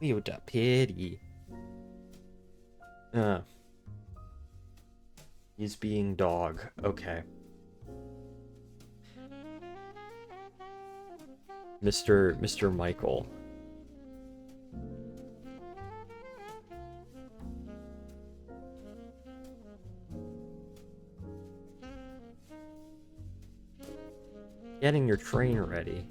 Leo da pity. He's being dog. Okay. Mr. Michael. Getting your train ready.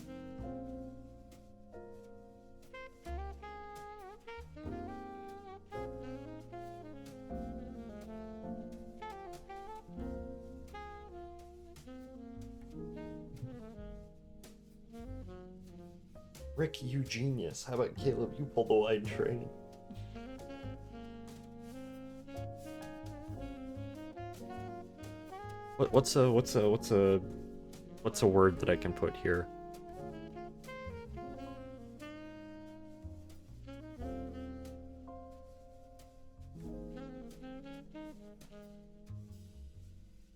Rick, you genius. How about Caleb, you pull the wide train? What's a word that I can put here?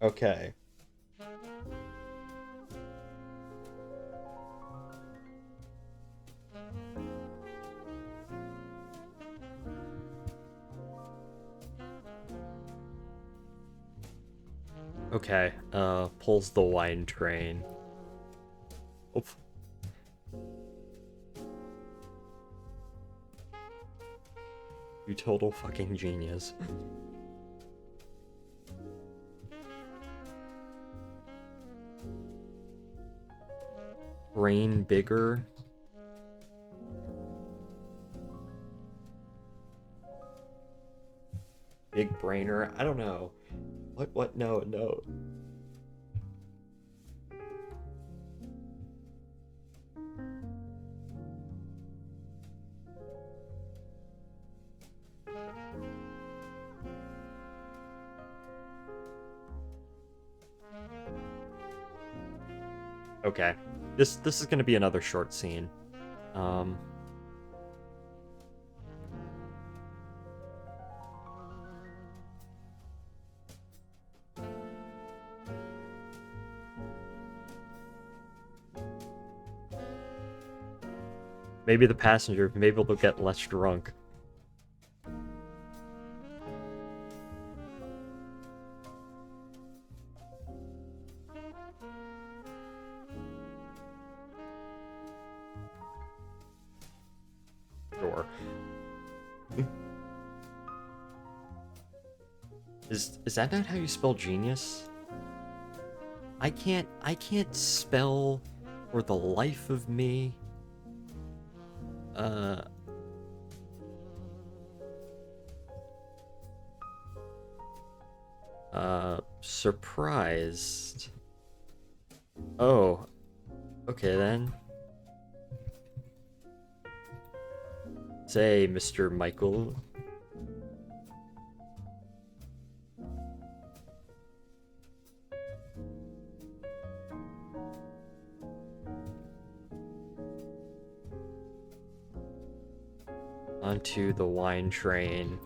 Okay. Okay, pulls the wine train. Oop. You total fucking genius. Brain bigger. Big brainer. I don't know. What? No. Okay. This is gonna be another short scene. Maybe the passenger, maybe they'll get less drunk. Sure. Is that not how you spell genius? I can't spell for the life of me. Surprised. Oh, okay then. Say, Mr. Michael. Onto the wine train.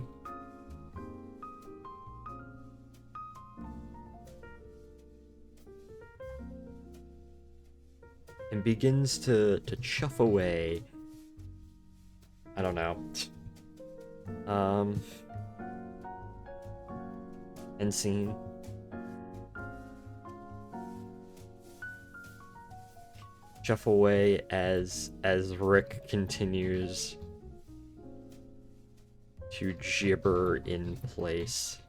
And begins to chuff away. I don't know. End scene. Chuff away as Rick continues to gibber in place.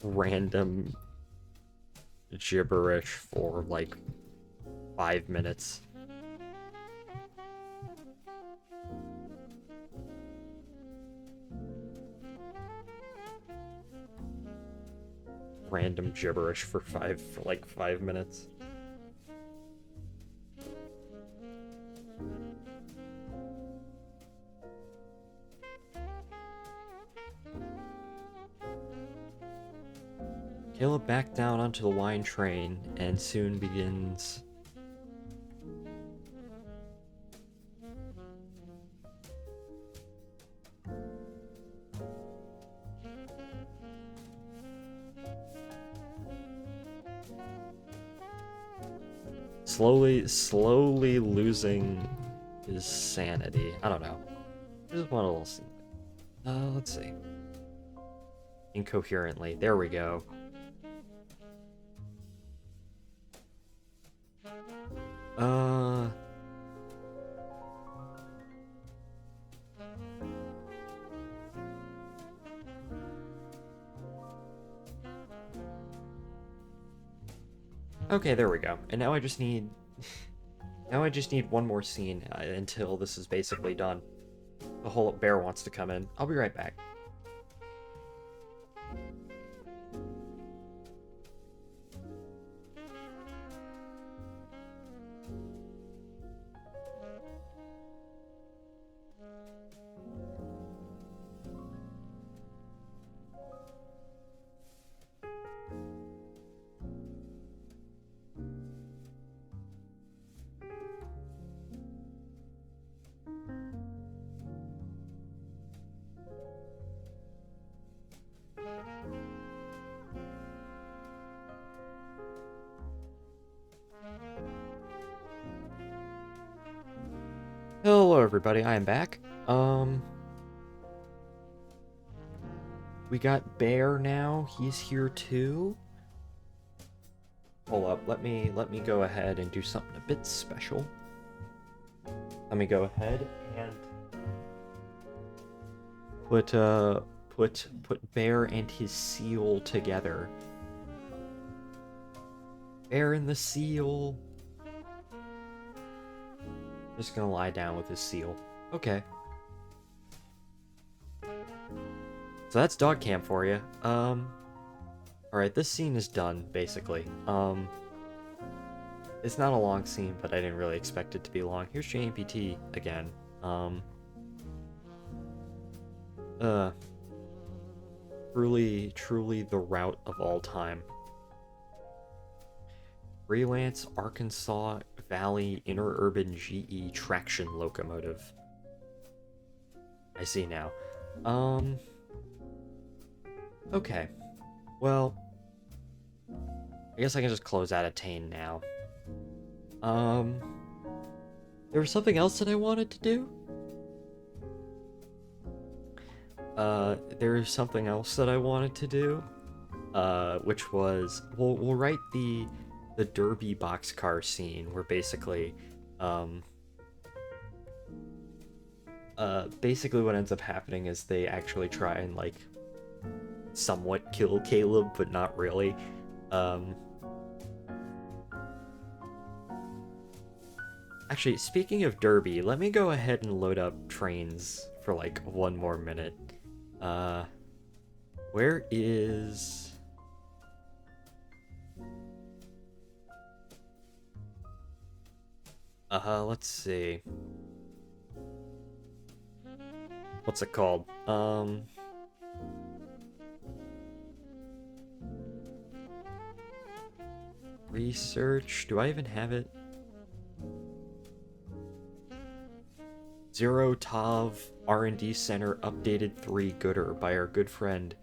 Random gibberish for like 5 minutes. Random gibberish for like 5 minutes. Caleb backed down onto the wine train and soon begins slowly losing his sanity. I don't know. I just want a little scene. Let's see. Incoherently. There we go. Okay, there we go. And now I just need... now I just need one more scene until this is basically done. The whole bear wants to come in. I'll be right back. Hello everybody, I am back. We got Bear now. He's here too. Hold up, let me go ahead and do something a bit special. Let me go ahead and put Bear and his seal together. Bear and the seal. Just gonna lie down with his seal. Okay. So that's dog camp for you. Alright, this scene is done, basically. It's not a long scene, but I didn't really expect it to be long. Here's JMPT again. Truly the route of all time. Freelance Arkansas Valley Interurban GE traction locomotive. I see now. Okay. Well, I guess I can just close out Attain now. There was something else that I wanted to do? There's something else that I wanted to do, which was, we'll write the Derby boxcar scene, where basically what ends up happening is they actually try and, like, somewhat kill Caleb, but not really. Actually, speaking of Derby, let me go ahead and load up trains for, like, one more minute. Where is... let's see. What's it called? Research. Do I even have it? Zero Tav R&D Center updated 3 gooder by our good friend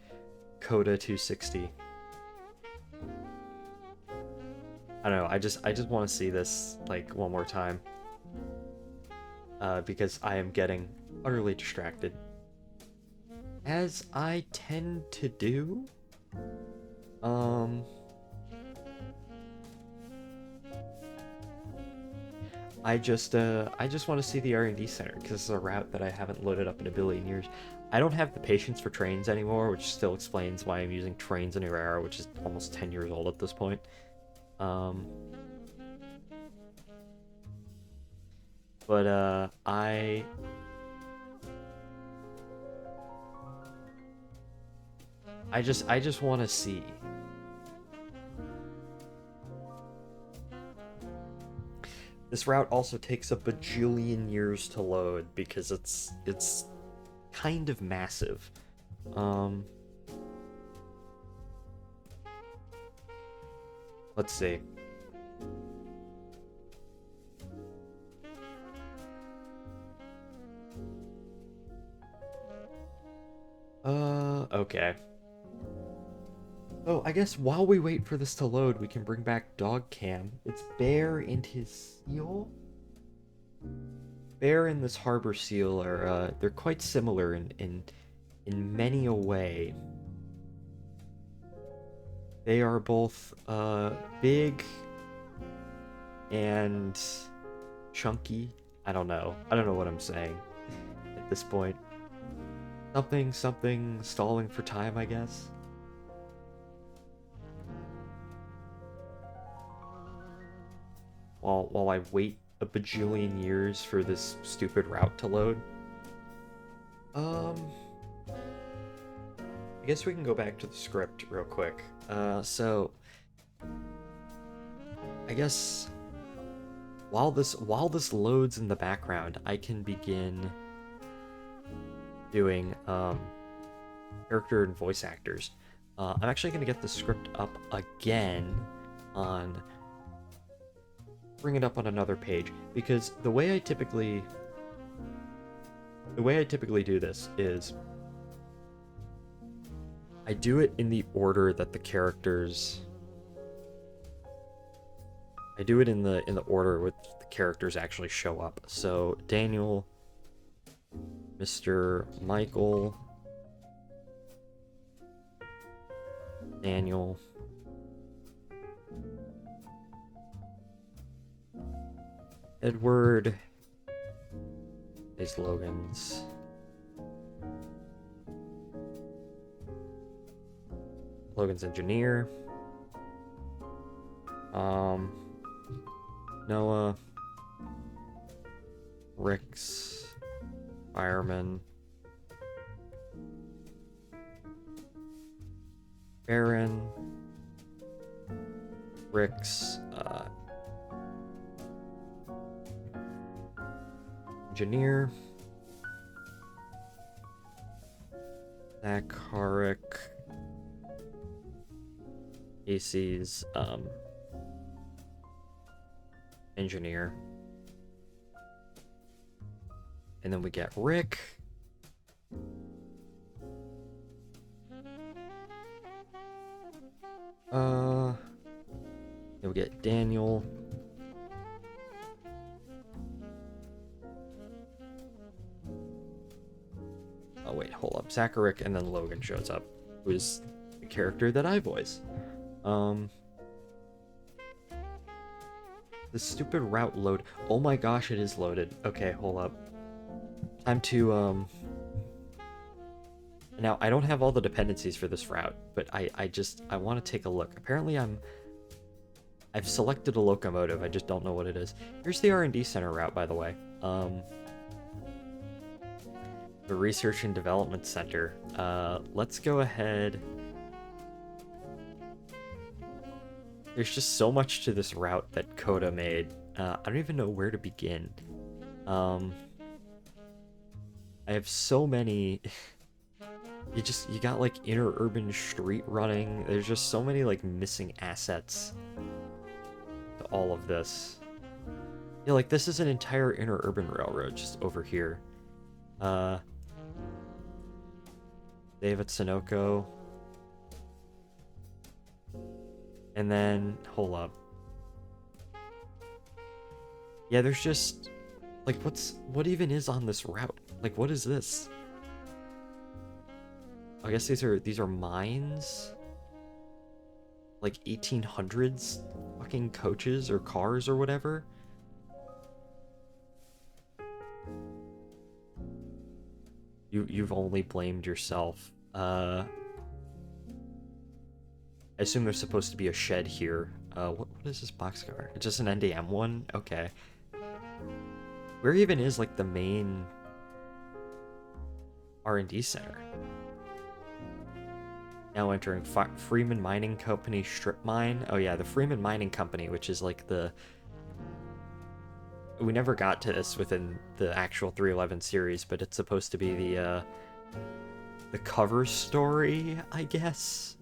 Coda 260. I don't know, I just want to see this, like, one more time. Because I am getting utterly distracted. As I tend to do. I just want to see the R&D Center, because it's a route that I haven't loaded up in a billion years. I don't have the patience for trains anymore, which still explains why I'm using Trains in Era, which is almost 10 years old at this point. But I just want to see. This route also takes a bajillion years to load because it's kind of massive. Let's see. Okay. Oh, I guess while we wait for this to load, we can bring back Dog Cam. It's Bear and his seal. Bear and this harbor seal are they're quite similar in many a way. They are both big and chunky. I don't know. I don't know what I'm saying at this point. Something stalling for time, I guess. While I wait a bajillion years for this stupid route to load. I guess we can go back to the script real quick. So I guess while this loads in the background, I can begin doing character and voice actors. I'm actually gonna get the script up again on bring it up on another page, because the way I typically do this is I do it in the order that the characters I do it in the order with the characters actually show up. So Daniel, Mr. Michael, Daniel, Edward is Logan's. Logan's engineer. Noah. Rick's fireman. Aaron. Rick's engineer. Zach Harrick. Casey's engineer. And then we get Rick. Then we get Daniel. Oh wait, hold up. Zacharick, and then Logan shows up, who's the character that I voice. The stupid route load. Oh my gosh, it is loaded. Okay, hold up. Time to now I don't have all the dependencies for this route, but I want to take a look. Apparently I've selected a locomotive. I just don't know what it is. Here's the R&D center route, by the way. The Research and Development Center. Let's go ahead. There's just so much to this route that Coda made. I don't even know where to begin. I have so many. You got like interurban street running. There's just so many like missing assets to all of this. Yeah, like this is an entire interurban railroad just over here. David Sunoco. And then, hold up. Yeah, there's just like what even is on this route? Like, what is this? I guess these are mines. Like 1800s fucking coaches or cars or whatever. You've only blamed yourself. I assume there's supposed to be a shed here. What is this boxcar? It's just an NDM one? Okay. Where even is like the main R&D center? Now entering Freeman Mining Company strip mine. Oh yeah, the Freeman Mining Company, which is like the... We never got to this within the actual 311 series, but it's supposed to be the cover story, I guess.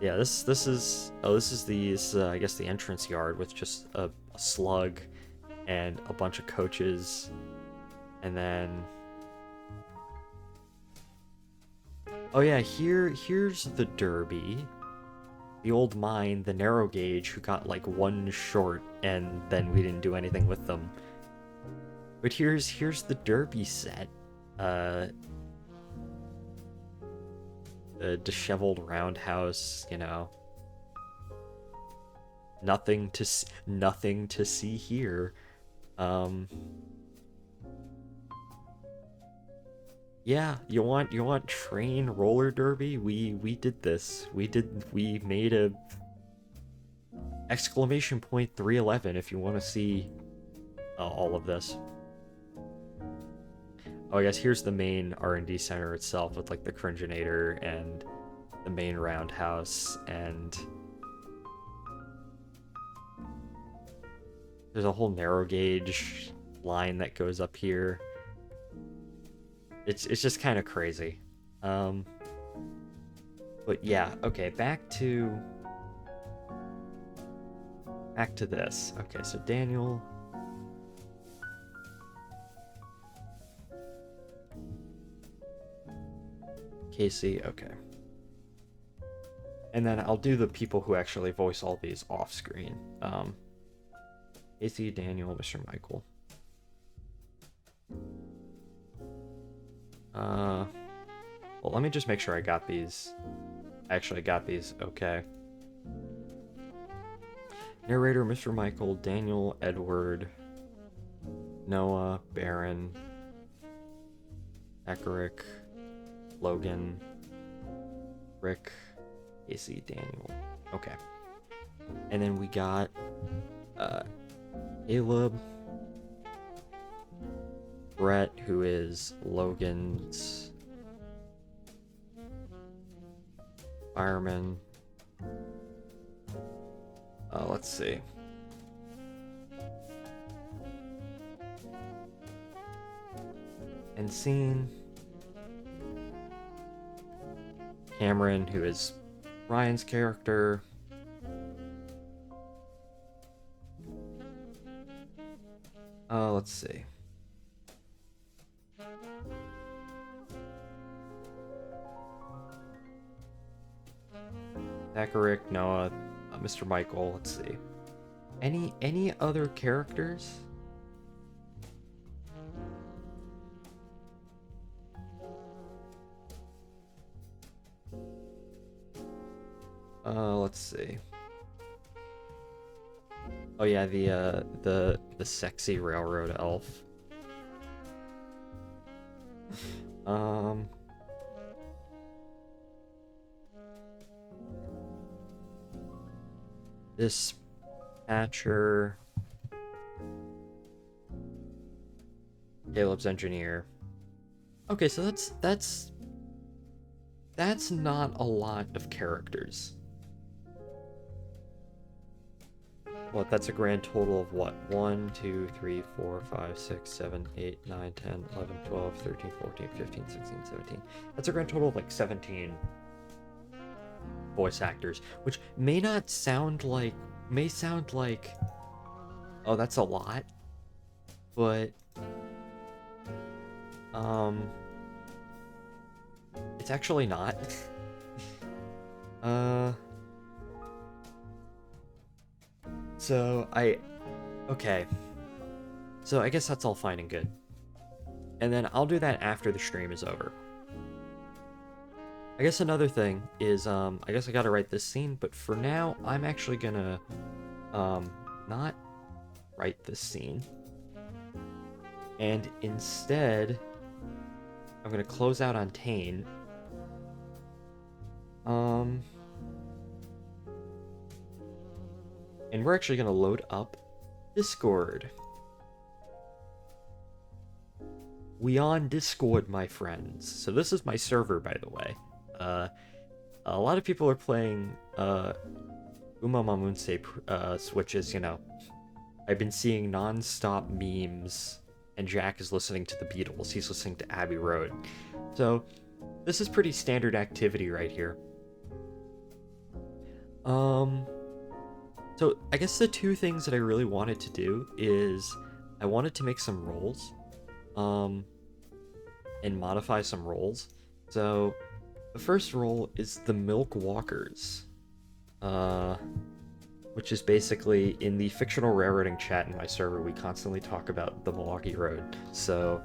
Yeah, this is I guess the entrance yard with just a slug and a bunch of coaches And then... Oh yeah, here's the Derby. The old mine, the narrow gauge, who got like one short, and then we didn't do anything with them. But here's the Derby set. The disheveled roundhouse, you know. Nothing to see here. Yeah, you want train roller derby? We did this. We made a exclamation point 311 if you want to see all of this. Oh, I guess here's the main R&D center itself with like the cringinator and the main roundhouse, and there's a whole narrow gauge line that goes up here. It's just kind of crazy. But yeah, okay, back to this. Okay, so Daniel. Casey, okay. And then I'll do the people who actually voice all these off screen. Casey, Daniel, Mr. Michael. Well, let me just make sure I got these. I actually got these, okay. Narrator, Mr. Michael, Daniel, Edward, Noah, Baron, Ekerick, Logan, Rick, Casey, Daniel. Okay. And then we got Caleb, Brett, who is Logan's fireman. Let's see. And scene. Cameron, who is Ryan's character. Let's see. Ekerick, Noah, Mr. Michael. Let's see. Any other characters? Let's see. Oh yeah, the sexy railroad elf. Dispatcher. Caleb's engineer. Okay, so that's not a lot of characters. What, that's a grand total of what? 1, 2, 3, 4, 5, 6, 7, 8, 9, 10, 11, 12, 13, 14, 15, 16, 17. That's a grand total of like 17 voice actors, which may sound like, oh, that's a lot, but, it's actually not. Okay. So I guess that's all fine and good. And then I'll do that after the stream is over. I guess another thing is, I guess I gotta write this scene, but for now, I'm actually gonna, not write this scene. And instead, I'm gonna close out on Tane. And we're actually gonna load up Discord. We on Discord, my friends. So this is my server, by the way. A lot of people are playing Uma Mamunse switches, you know. I've been seeing non-stop memes, and Jack is listening to the Beatles. He's listening to Abbey Road. So this is pretty standard activity right here. So I guess the two things that I really wanted to do is I wanted to make some rolls. and modify some roles. So the first role is the Milk Walkers, which is basically in the fictional railroading chat in my server. We constantly talk about the Milwaukee Road. So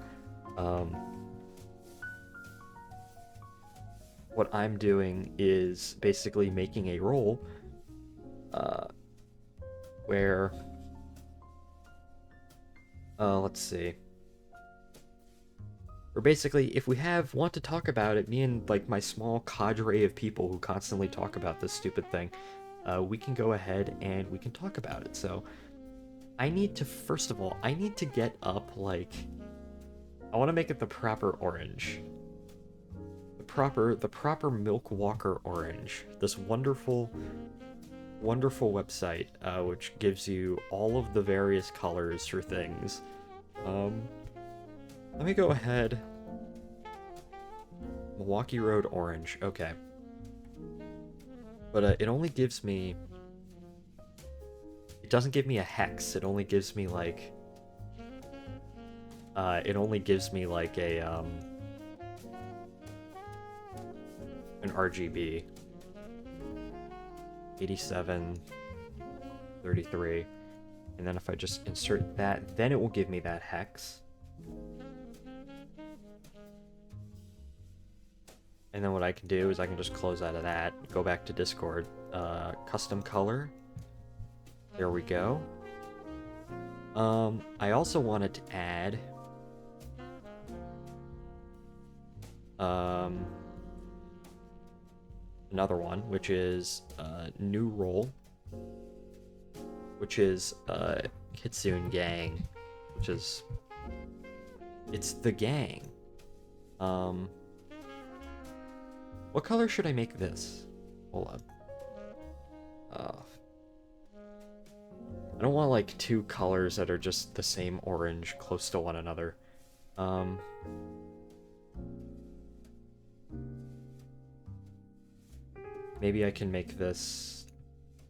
what I'm doing is basically making a role where let's see. Or basically, if we want to talk about it, me and like my small cadre of people who constantly talk about this stupid thing, we can go ahead and we can talk about it. So I need to, first of all, I need to get up like, I want to make it the proper orange. The proper Milk Walker orange. This wonderful website, which gives you all of the various colors for things. Let me go ahead. Milwaukee Road orange. Okay. But it only gives me... It doesn't give me a hex. It only gives me like... it only gives me like a, an RGB. 87, 33. And then if I just insert that, then it will give me that hex. And then what I can do is I can just close out of that, go back to Discord, custom color. There we go. I also wanted to add another one, which is new role, which is Kitsune Gang, which is, it's the gang. What color should I make this? Hold up. I don't want like two colors that are just the same orange close to one another. Maybe I can make this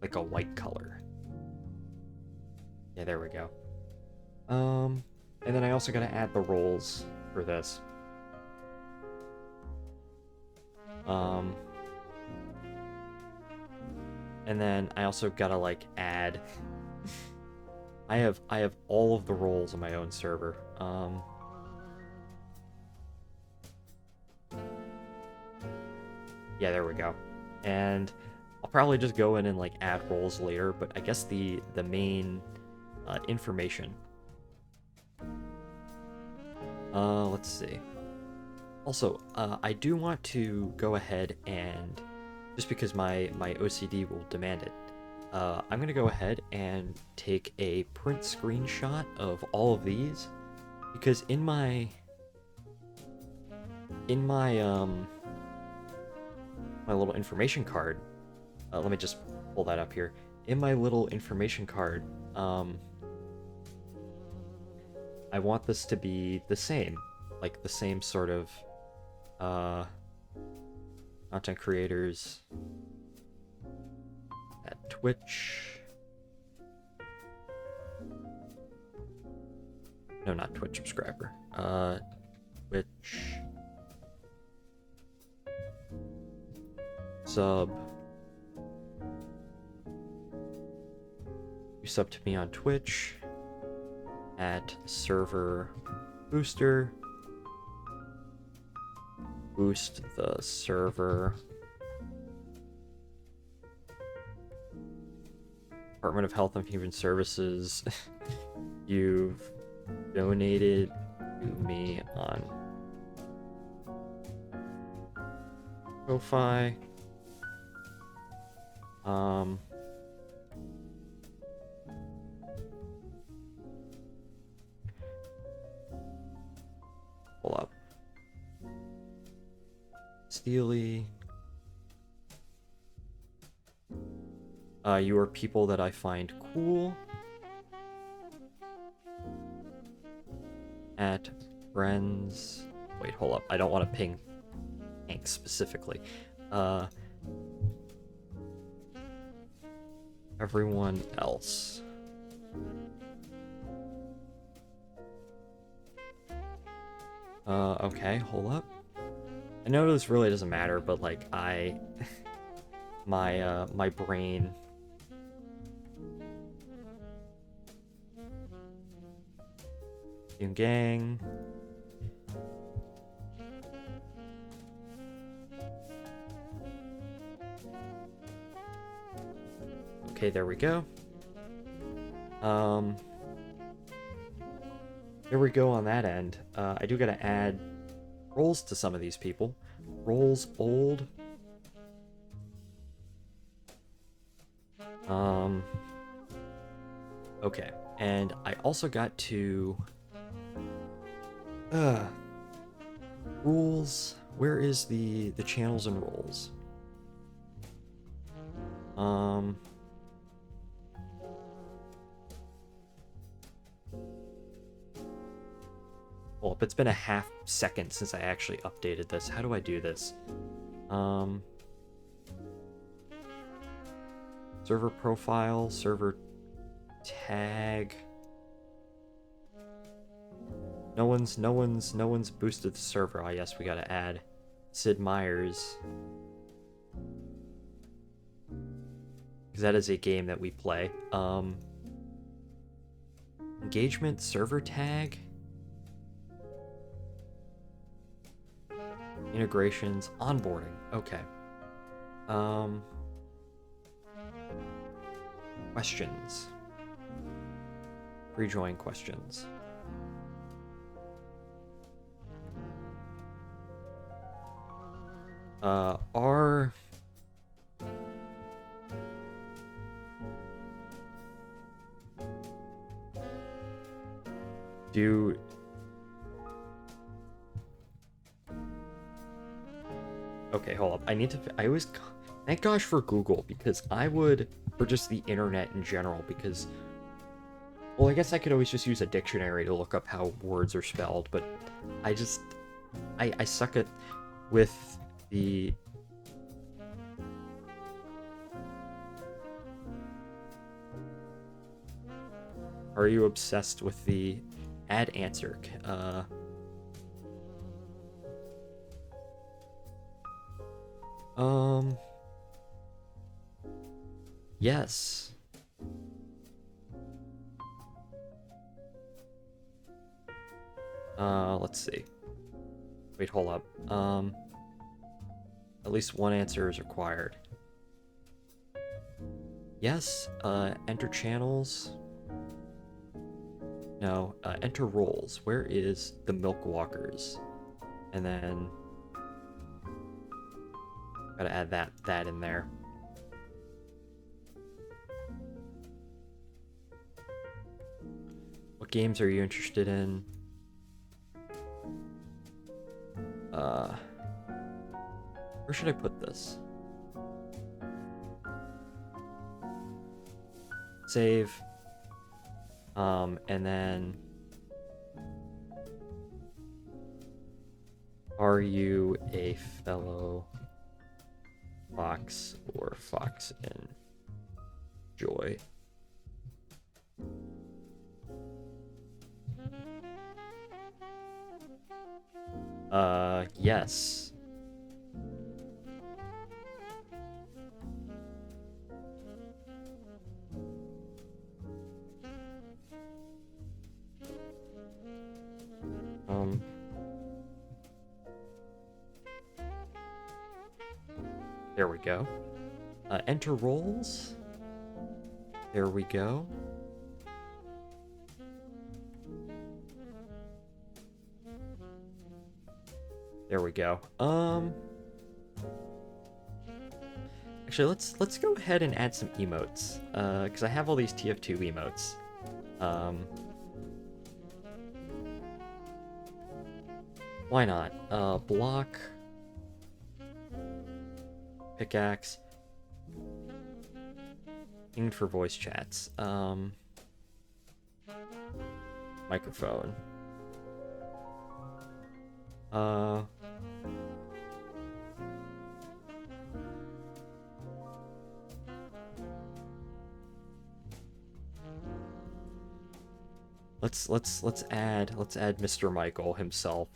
like a white color. Yeah, there we go. And then I also gotta add the roles for this. And then I also gotta like add... I have all of the roles on my own server. Yeah, there we go. And I'll probably just go in and like add roles later, but I guess the main information. Let's see. Also, I do want to go ahead and, just because my OCD will demand it, I'm gonna go ahead and take a print screenshot of all of these, because in my my little information card, let me just pull that up here. In my little information card, I want this to be the same, like the same sort of content creators at Twitch. No, not Twitch subscriber. Twitch sub. You sub to me on Twitch at server booster. Boost the server. Department of Health and Human Services. You've donated to me on Ko-Fi. Pull up. Steely. You are people that I find cool. At friends. Wait, hold up. I don't want to ping Hank specifically. Everyone else. Okay, hold up. I know this really doesn't matter, but like my brain. Gang. Okay, there we go. There we go on that end. I do gotta add roles to some of these people. Roles old. Okay, and I also got to rules. Where is the channels and roles? Well, it's been a half second since I actually updated this. How do I do this? Server profile, server tag. No one's boosted the server. Oh yes, we gotta add Sid Meier's. Because that is a game that we play. Engagement, server tag. Integrations, onboarding. Okay. Questions. Rejoin questions. Okay, hold up. I always, thank gosh for Google, because I would, for just the internet in general, because, well, I guess I could always just use a dictionary to look up how words are spelled, but I suck at, with the, are you obsessed with the add answer? Yes. Let's see. Wait, hold up. At least one answer is required. Yes, enter channels. No, enter roles. Where is the Milk Walkers? And then gotta add that in there. What games are you interested in? Where should I put this? Save. And then are you a fellow fox or fox in joy? Yes. There we go. Enter roles. There we go. There we go. Actually, let's go ahead and add some emotes. Because I have all these TF2 emotes. Why not? Block. Pickaxe. Pinged for voice chats. Microphone. Let's add Mr. Michael himself.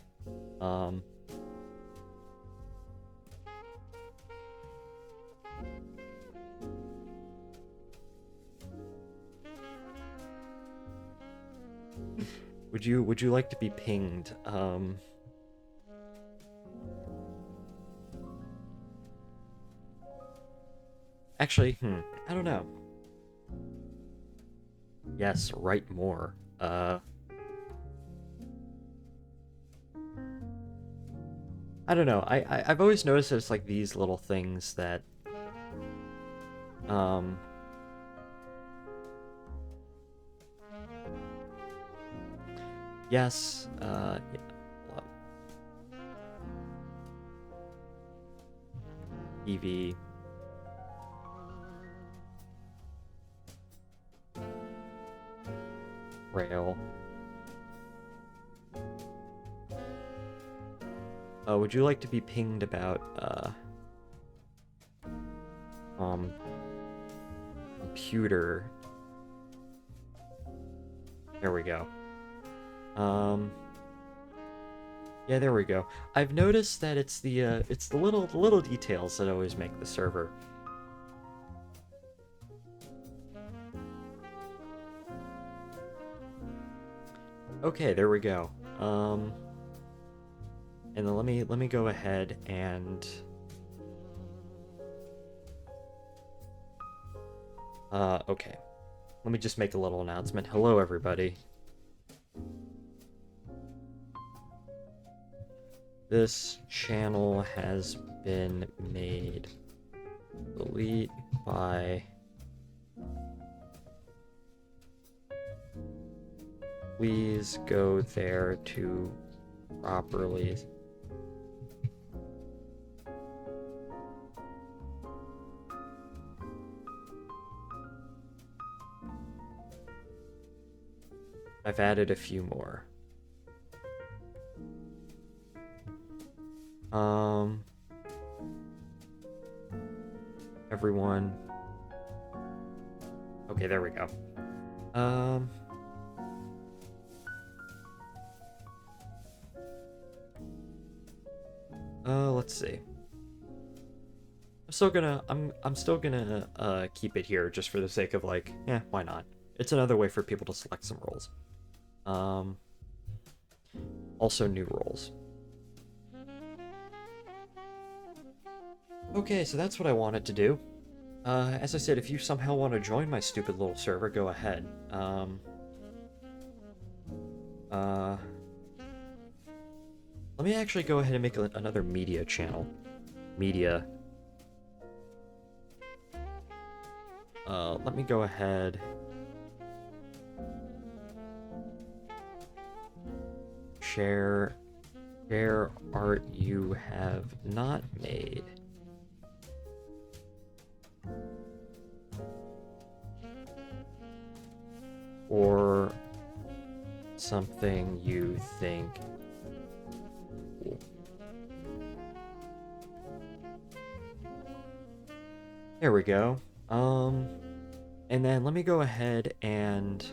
Um, would you like to be pinged? Actually, I don't know. Yes, write more. I don't know. I've always noticed that it's like these little things that yes, yeah, hold on. TV. Rail. Would you like to be pinged about, computer? There we go. Yeah, there we go. I've noticed that it's the little details that always make the server. Okay, there we go. And then let me go ahead and okay. Let me just make a little announcement. Hello, everybody. This channel has been made elite by please go there to properly I've added a few more. Everyone. Okay, there we go. Let's see. I'm still gonna keep it here just for the sake of like, why not? It's another way for people to select some roles. Also new roles. Okay, so that's what I wanted to do. As I said, if you somehow want to join my stupid little server, go ahead. Let me actually go ahead and make another media channel. Media. Let me go ahead. Share art you have not made. Or something you think cool. There we go. And then let me go ahead and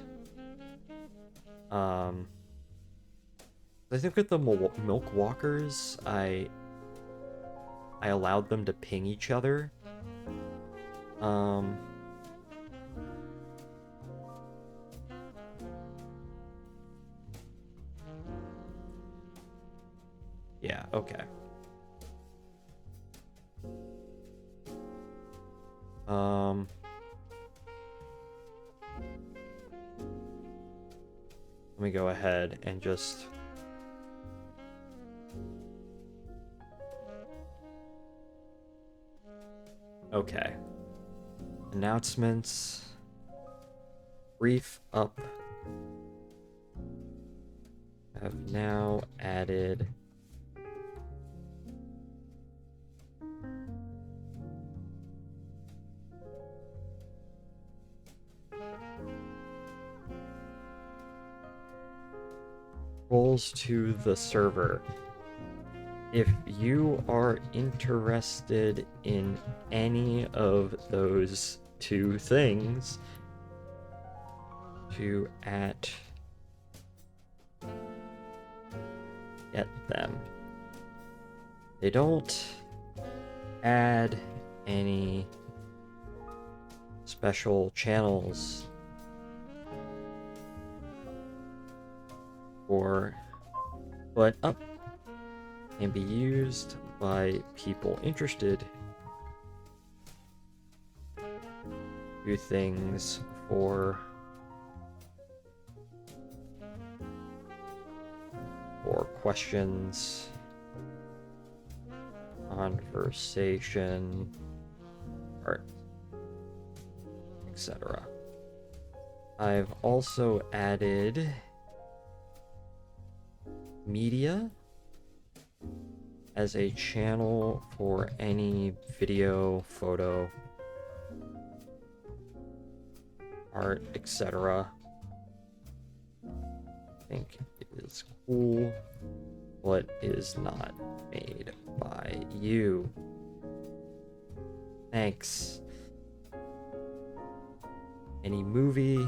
I think with the milk walkers, I allowed them to ping each other. Yeah, okay. Let me go ahead and just okay. Announcements. Brief up. Have now added roles to the server. If you are interested in any of those two things, get them. They don't add any special channels for but up can be used by people interested do things for questions, conversation, art, etc. I've also added media as a channel for any video, photo, art, etc. I think it is cool. What is not made by you? Thanks. Any movie?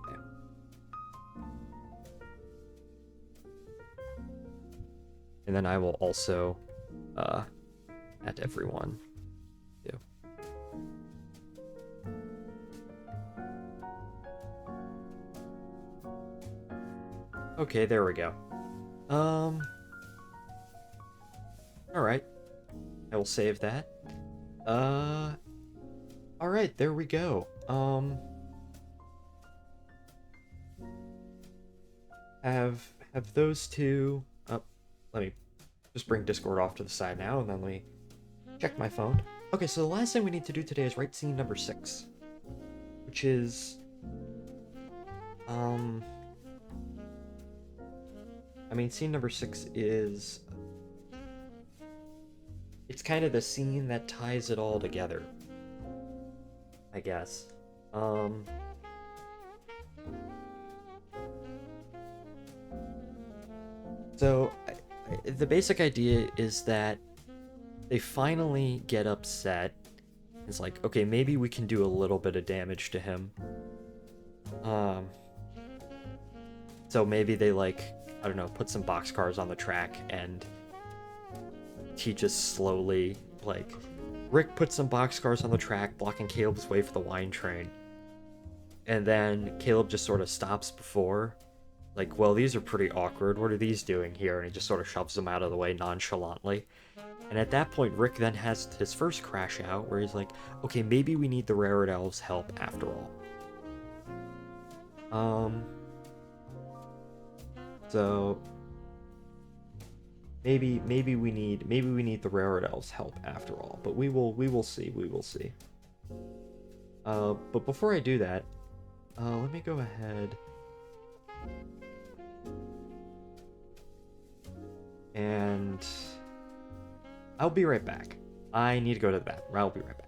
Okay. And then I will also at everyone too. Okay, there we go. Alright. I will save that. Alright, there we go. Have those two up. Let me just bring Discord off to the side now, and then let me check my phone. Okay, so the last thing we need to do today is write scene number 6. Which is I mean, scene number 6 is... It's kind of the scene that ties it all together, I guess. So, the basic idea is that they finally get upset. It's like, okay, maybe we can do a little bit of damage to him. So maybe they, like, I don't know, put some boxcars on the track, and he just slowly, like, Rick put some boxcars on the track, blocking Caleb's way for the wine train. And then Caleb just sort of stops before, like, well, these are pretty awkward. What are these doing here? And he just sort of shoves them out of the way nonchalantly. And at that point, Rick then has his first crash out, where he's like, okay, maybe we need the Railroad Elves' help after all. So maybe we need the Railroad Elves' help after all, but we will see. But before I do that, let me go ahead and I'll be right back. I need to go to the bathroom. I'll be right back.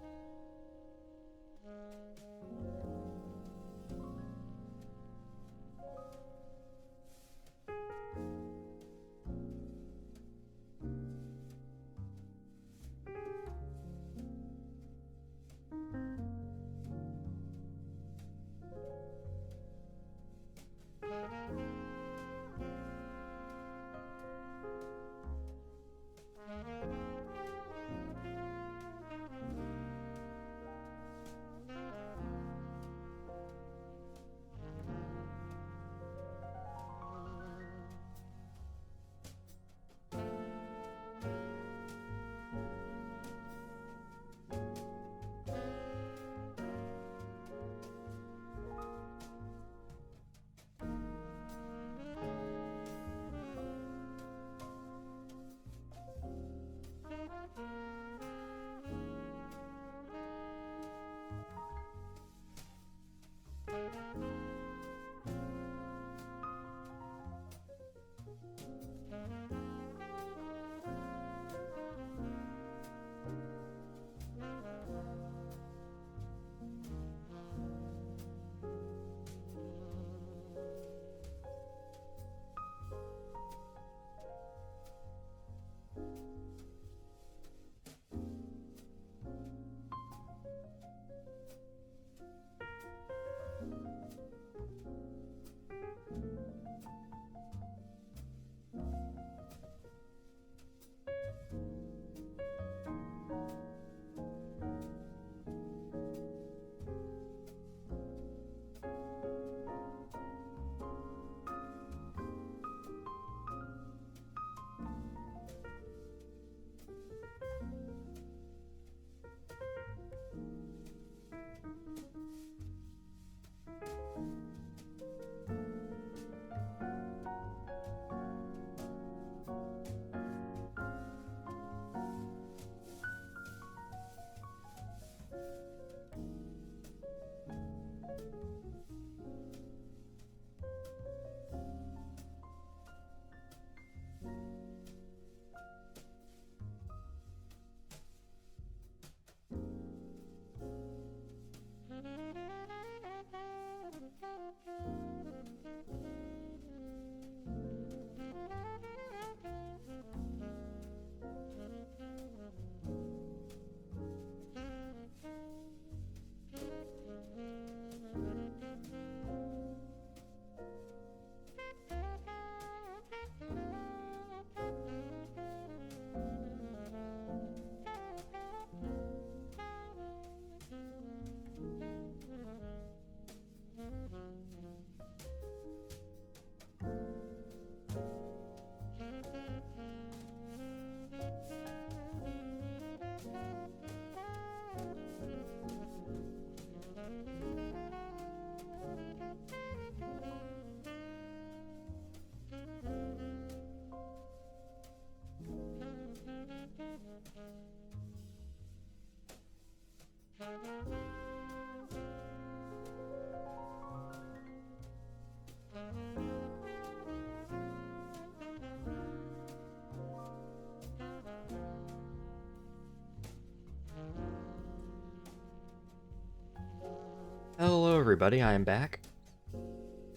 everybody, I am back.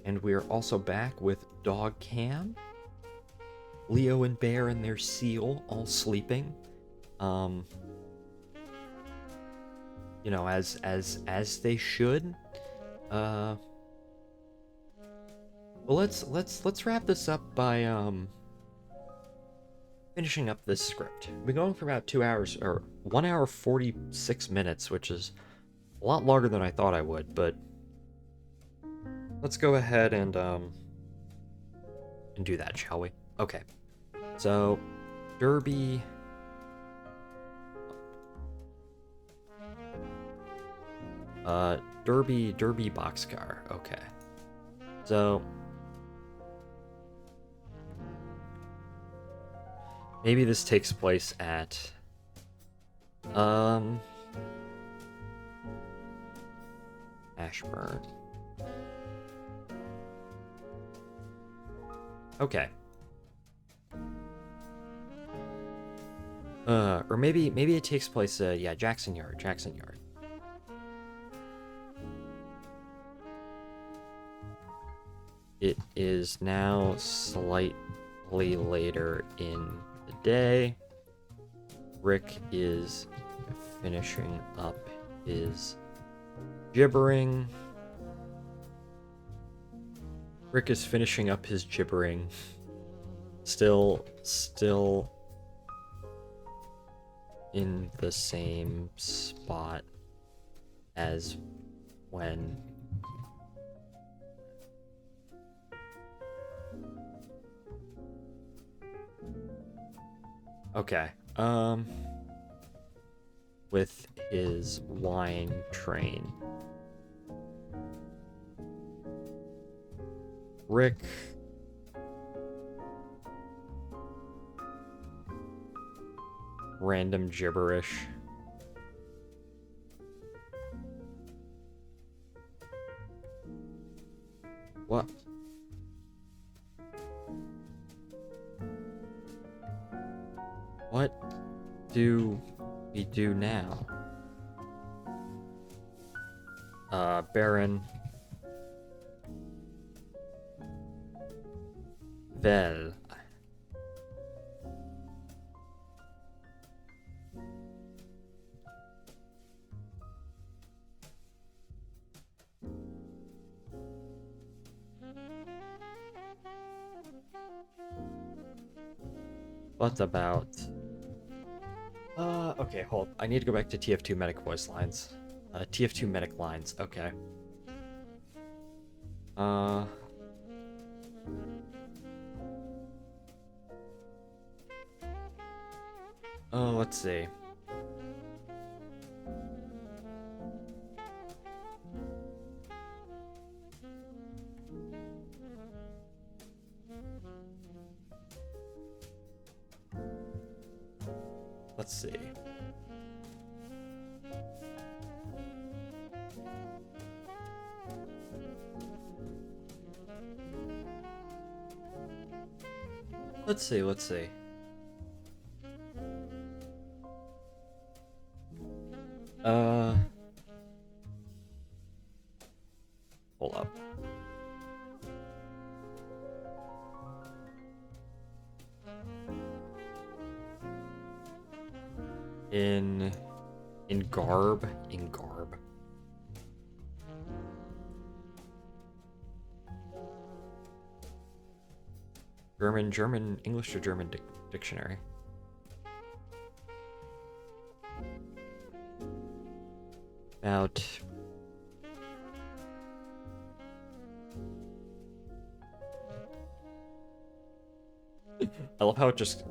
And we're also back with Dog Cam. Leo and Bear and their seal all sleeping. You know, as they should. Well, let's wrap this up by finishing up this script. We've been going for about 2 hours, or 1 hour 46 minutes, which is a lot longer than I thought I would, but let's go ahead and do that, shall we? Okay. So, Derby. Derby boxcar. Okay. So, maybe this takes place at Ashburn. Okay. Or maybe it takes place, yeah, Jackson Yard. It is now slightly later in the day. Rick is finishing up his gibbering. Still in the same spot as when okay, with his wine train. Rick random gibberish. What? What do we do now? Baron. Well. What about... okay, hold. I need to go back to TF2 medic voice lines. TF2 medic lines, okay. Oh, let's see. Let's see. Let's see. Hold up. In garb. German, English to German dictionary. About I love how it just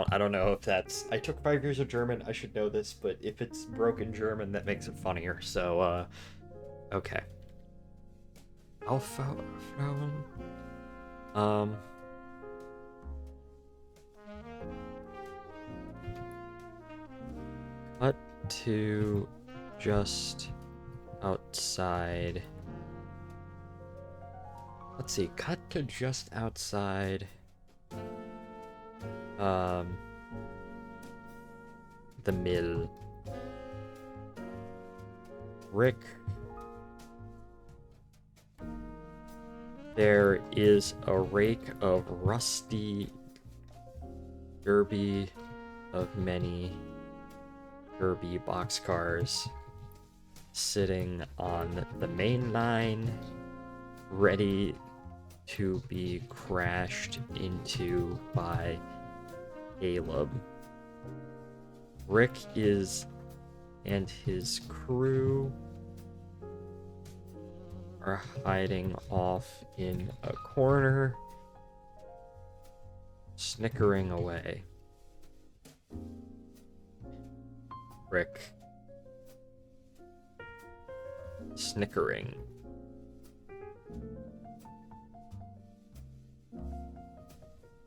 I don't know if that's... I took 5 years of German, I should know this, but if it's broken German, that makes it funnier, so, okay. Auffahren. Cut to just outside... Let's see, cut to just outside... Um, the mill. Rick. There is a rake of rusty derby of many derby boxcars sitting on the main line, ready to be crashed into by Caleb. Rick and his crew are hiding off in a corner, snickering away. Rick. Snickering.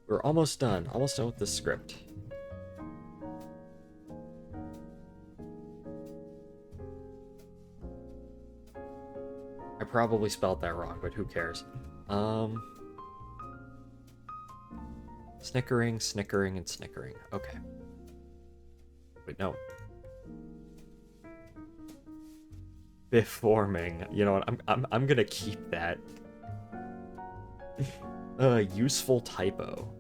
We're almost done with the script. I probably spelled that wrong, but who cares? Snickering, snickering, and snickering. Okay. Wait, no. Beforming. You know what? I'm gonna keep that. Useful typo.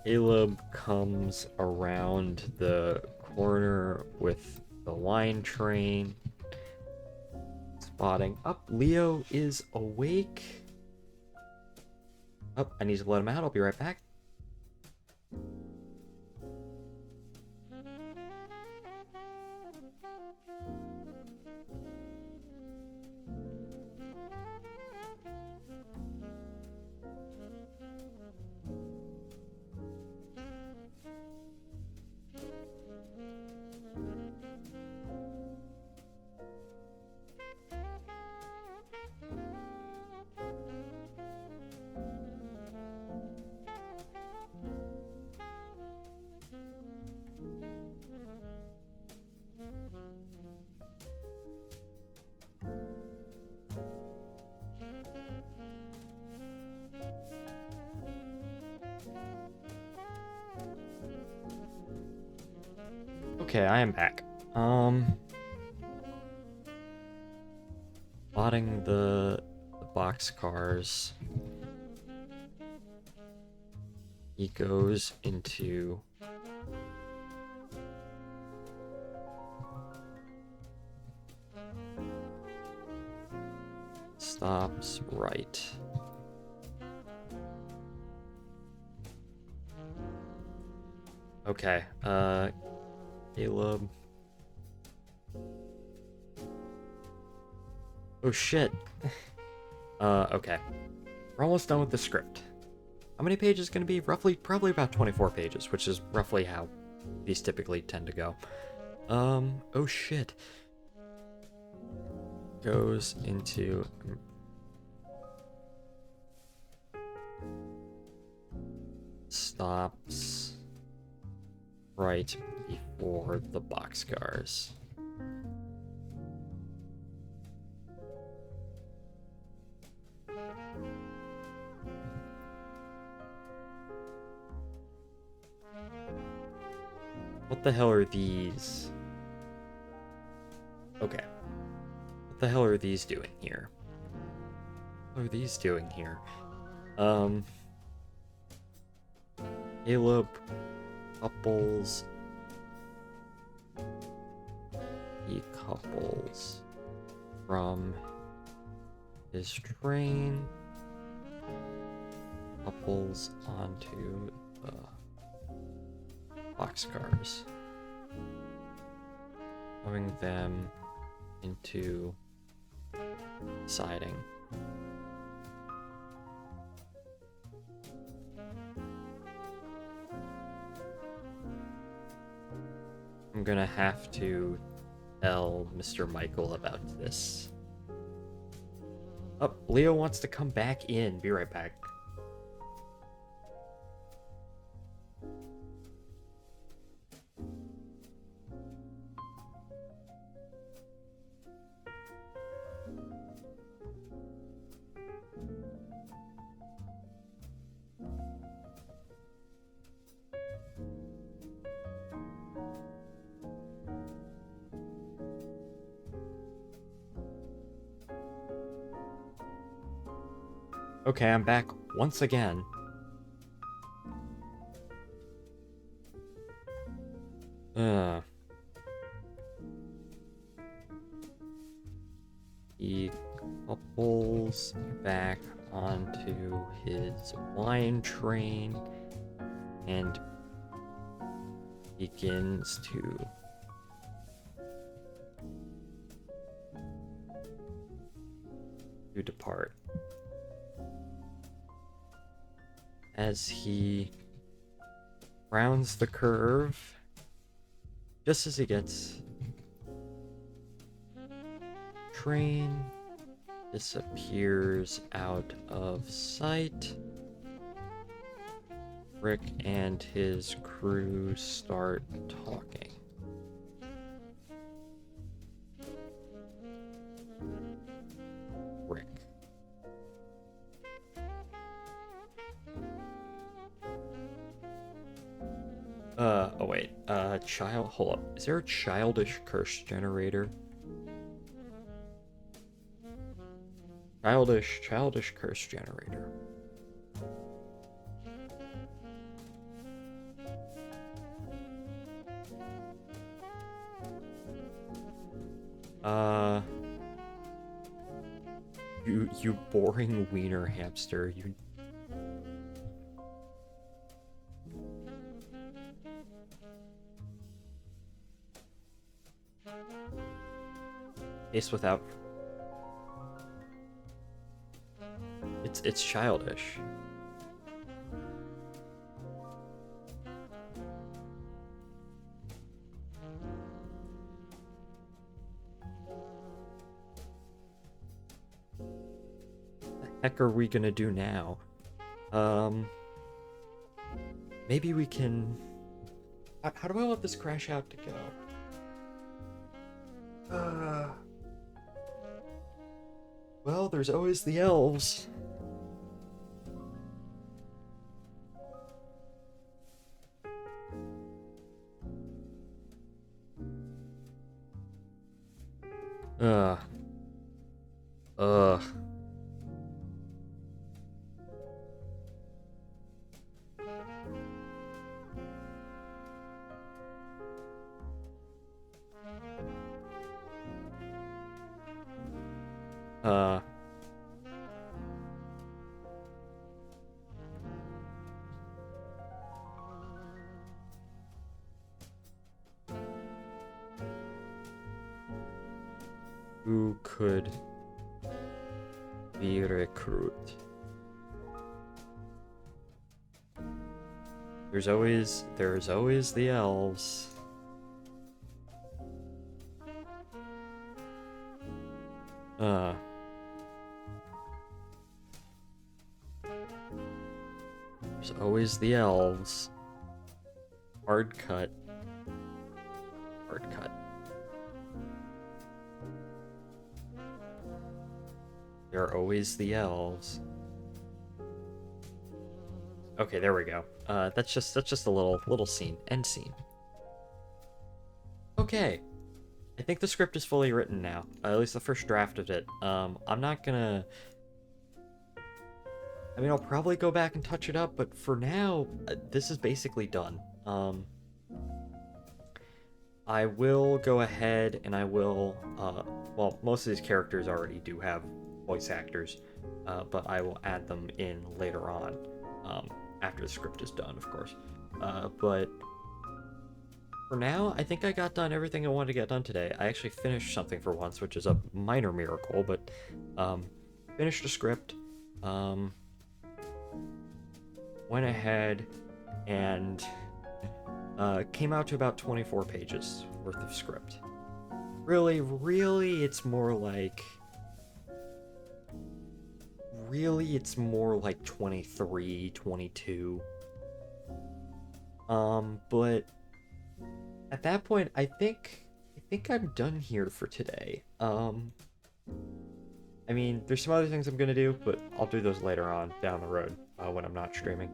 Caleb comes around the corner with the wine train. Spotting up. Leo is awake. I need to let him out. I'll be right back. Okay, I am back. Spotting the boxcars. He goes into stops right. Okay, Caleb. Oh shit. Okay. We're almost done with the script. How many pages is gonna be? Probably about 24 pages, which is roughly how these typically tend to go. Oh shit. Goes into... Stops right before the boxcars. What the hell are these? Okay. What the hell are these doing here? What are these doing here? Caleb couples. He couples from his train. Couples onto the boxcars, moving them into siding. I'm gonna have to tell Mr. Michael about this. Oh, Leo wants to come back in. Be right back. Okay, I'm back once again. He couples back onto his wine train and begins to depart. As he rounds the curve, just as he gets, train disappears out of sight. Rick and his crew start talking. Rick. Oh wait, hold up. Is there a childish curse generator? Childish curse generator. You boring wiener hamster, you... Taste without... It's childish. Heck are we gonna do now? Maybe we can... How do I want this crash out to go? Well, there's always the elves. Ugh. Who could be recruit? There's always the elves. There's always the elves. Hard cut. There are always the elves. Okay, there we go. That's just a little scene, end scene. Okay, I think the script is fully written now. At least the first draft of it. I'm not gonna... I mean, I'll probably go back and touch it up, but for now, this is basically done. I will go ahead and I will, well, most of these characters already do have voice actors, but I will add them in later on, after the script is done, of course. But for now, I think I got done everything I wanted to get done today. I actually finished something for once, which is a minor miracle, but finished the script, went ahead and came out to about 24 pages worth of script. Really, it's more like... Really, it's more like 23, 22. But at that point, I think I'm done here for today. I mean, there's some other things I'm gonna do, but I'll do those later on down the road, when I'm not streaming.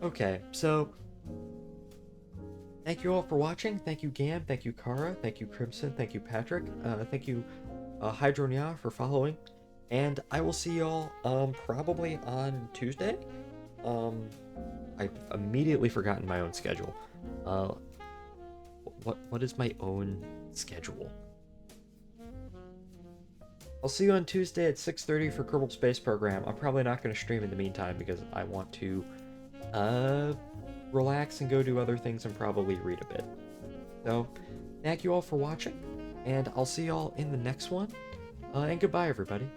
Okay, so Thank you all for watching. Thank you, Gam. Thank you, Kara. Thank you, Crimson. Thank you, Patrick. Thank you, Hydronia, for following. And I will see y'all probably on Tuesday. I've immediately forgotten my own schedule. What is my own schedule? I'll see you on Tuesday at 6:30 for Kerbal Space Program. I'm probably not going to stream in the meantime because I want to relax and go do other things and probably read a bit. So, thank you all for watching, and I'll see y'all in the next one. And goodbye, everybody.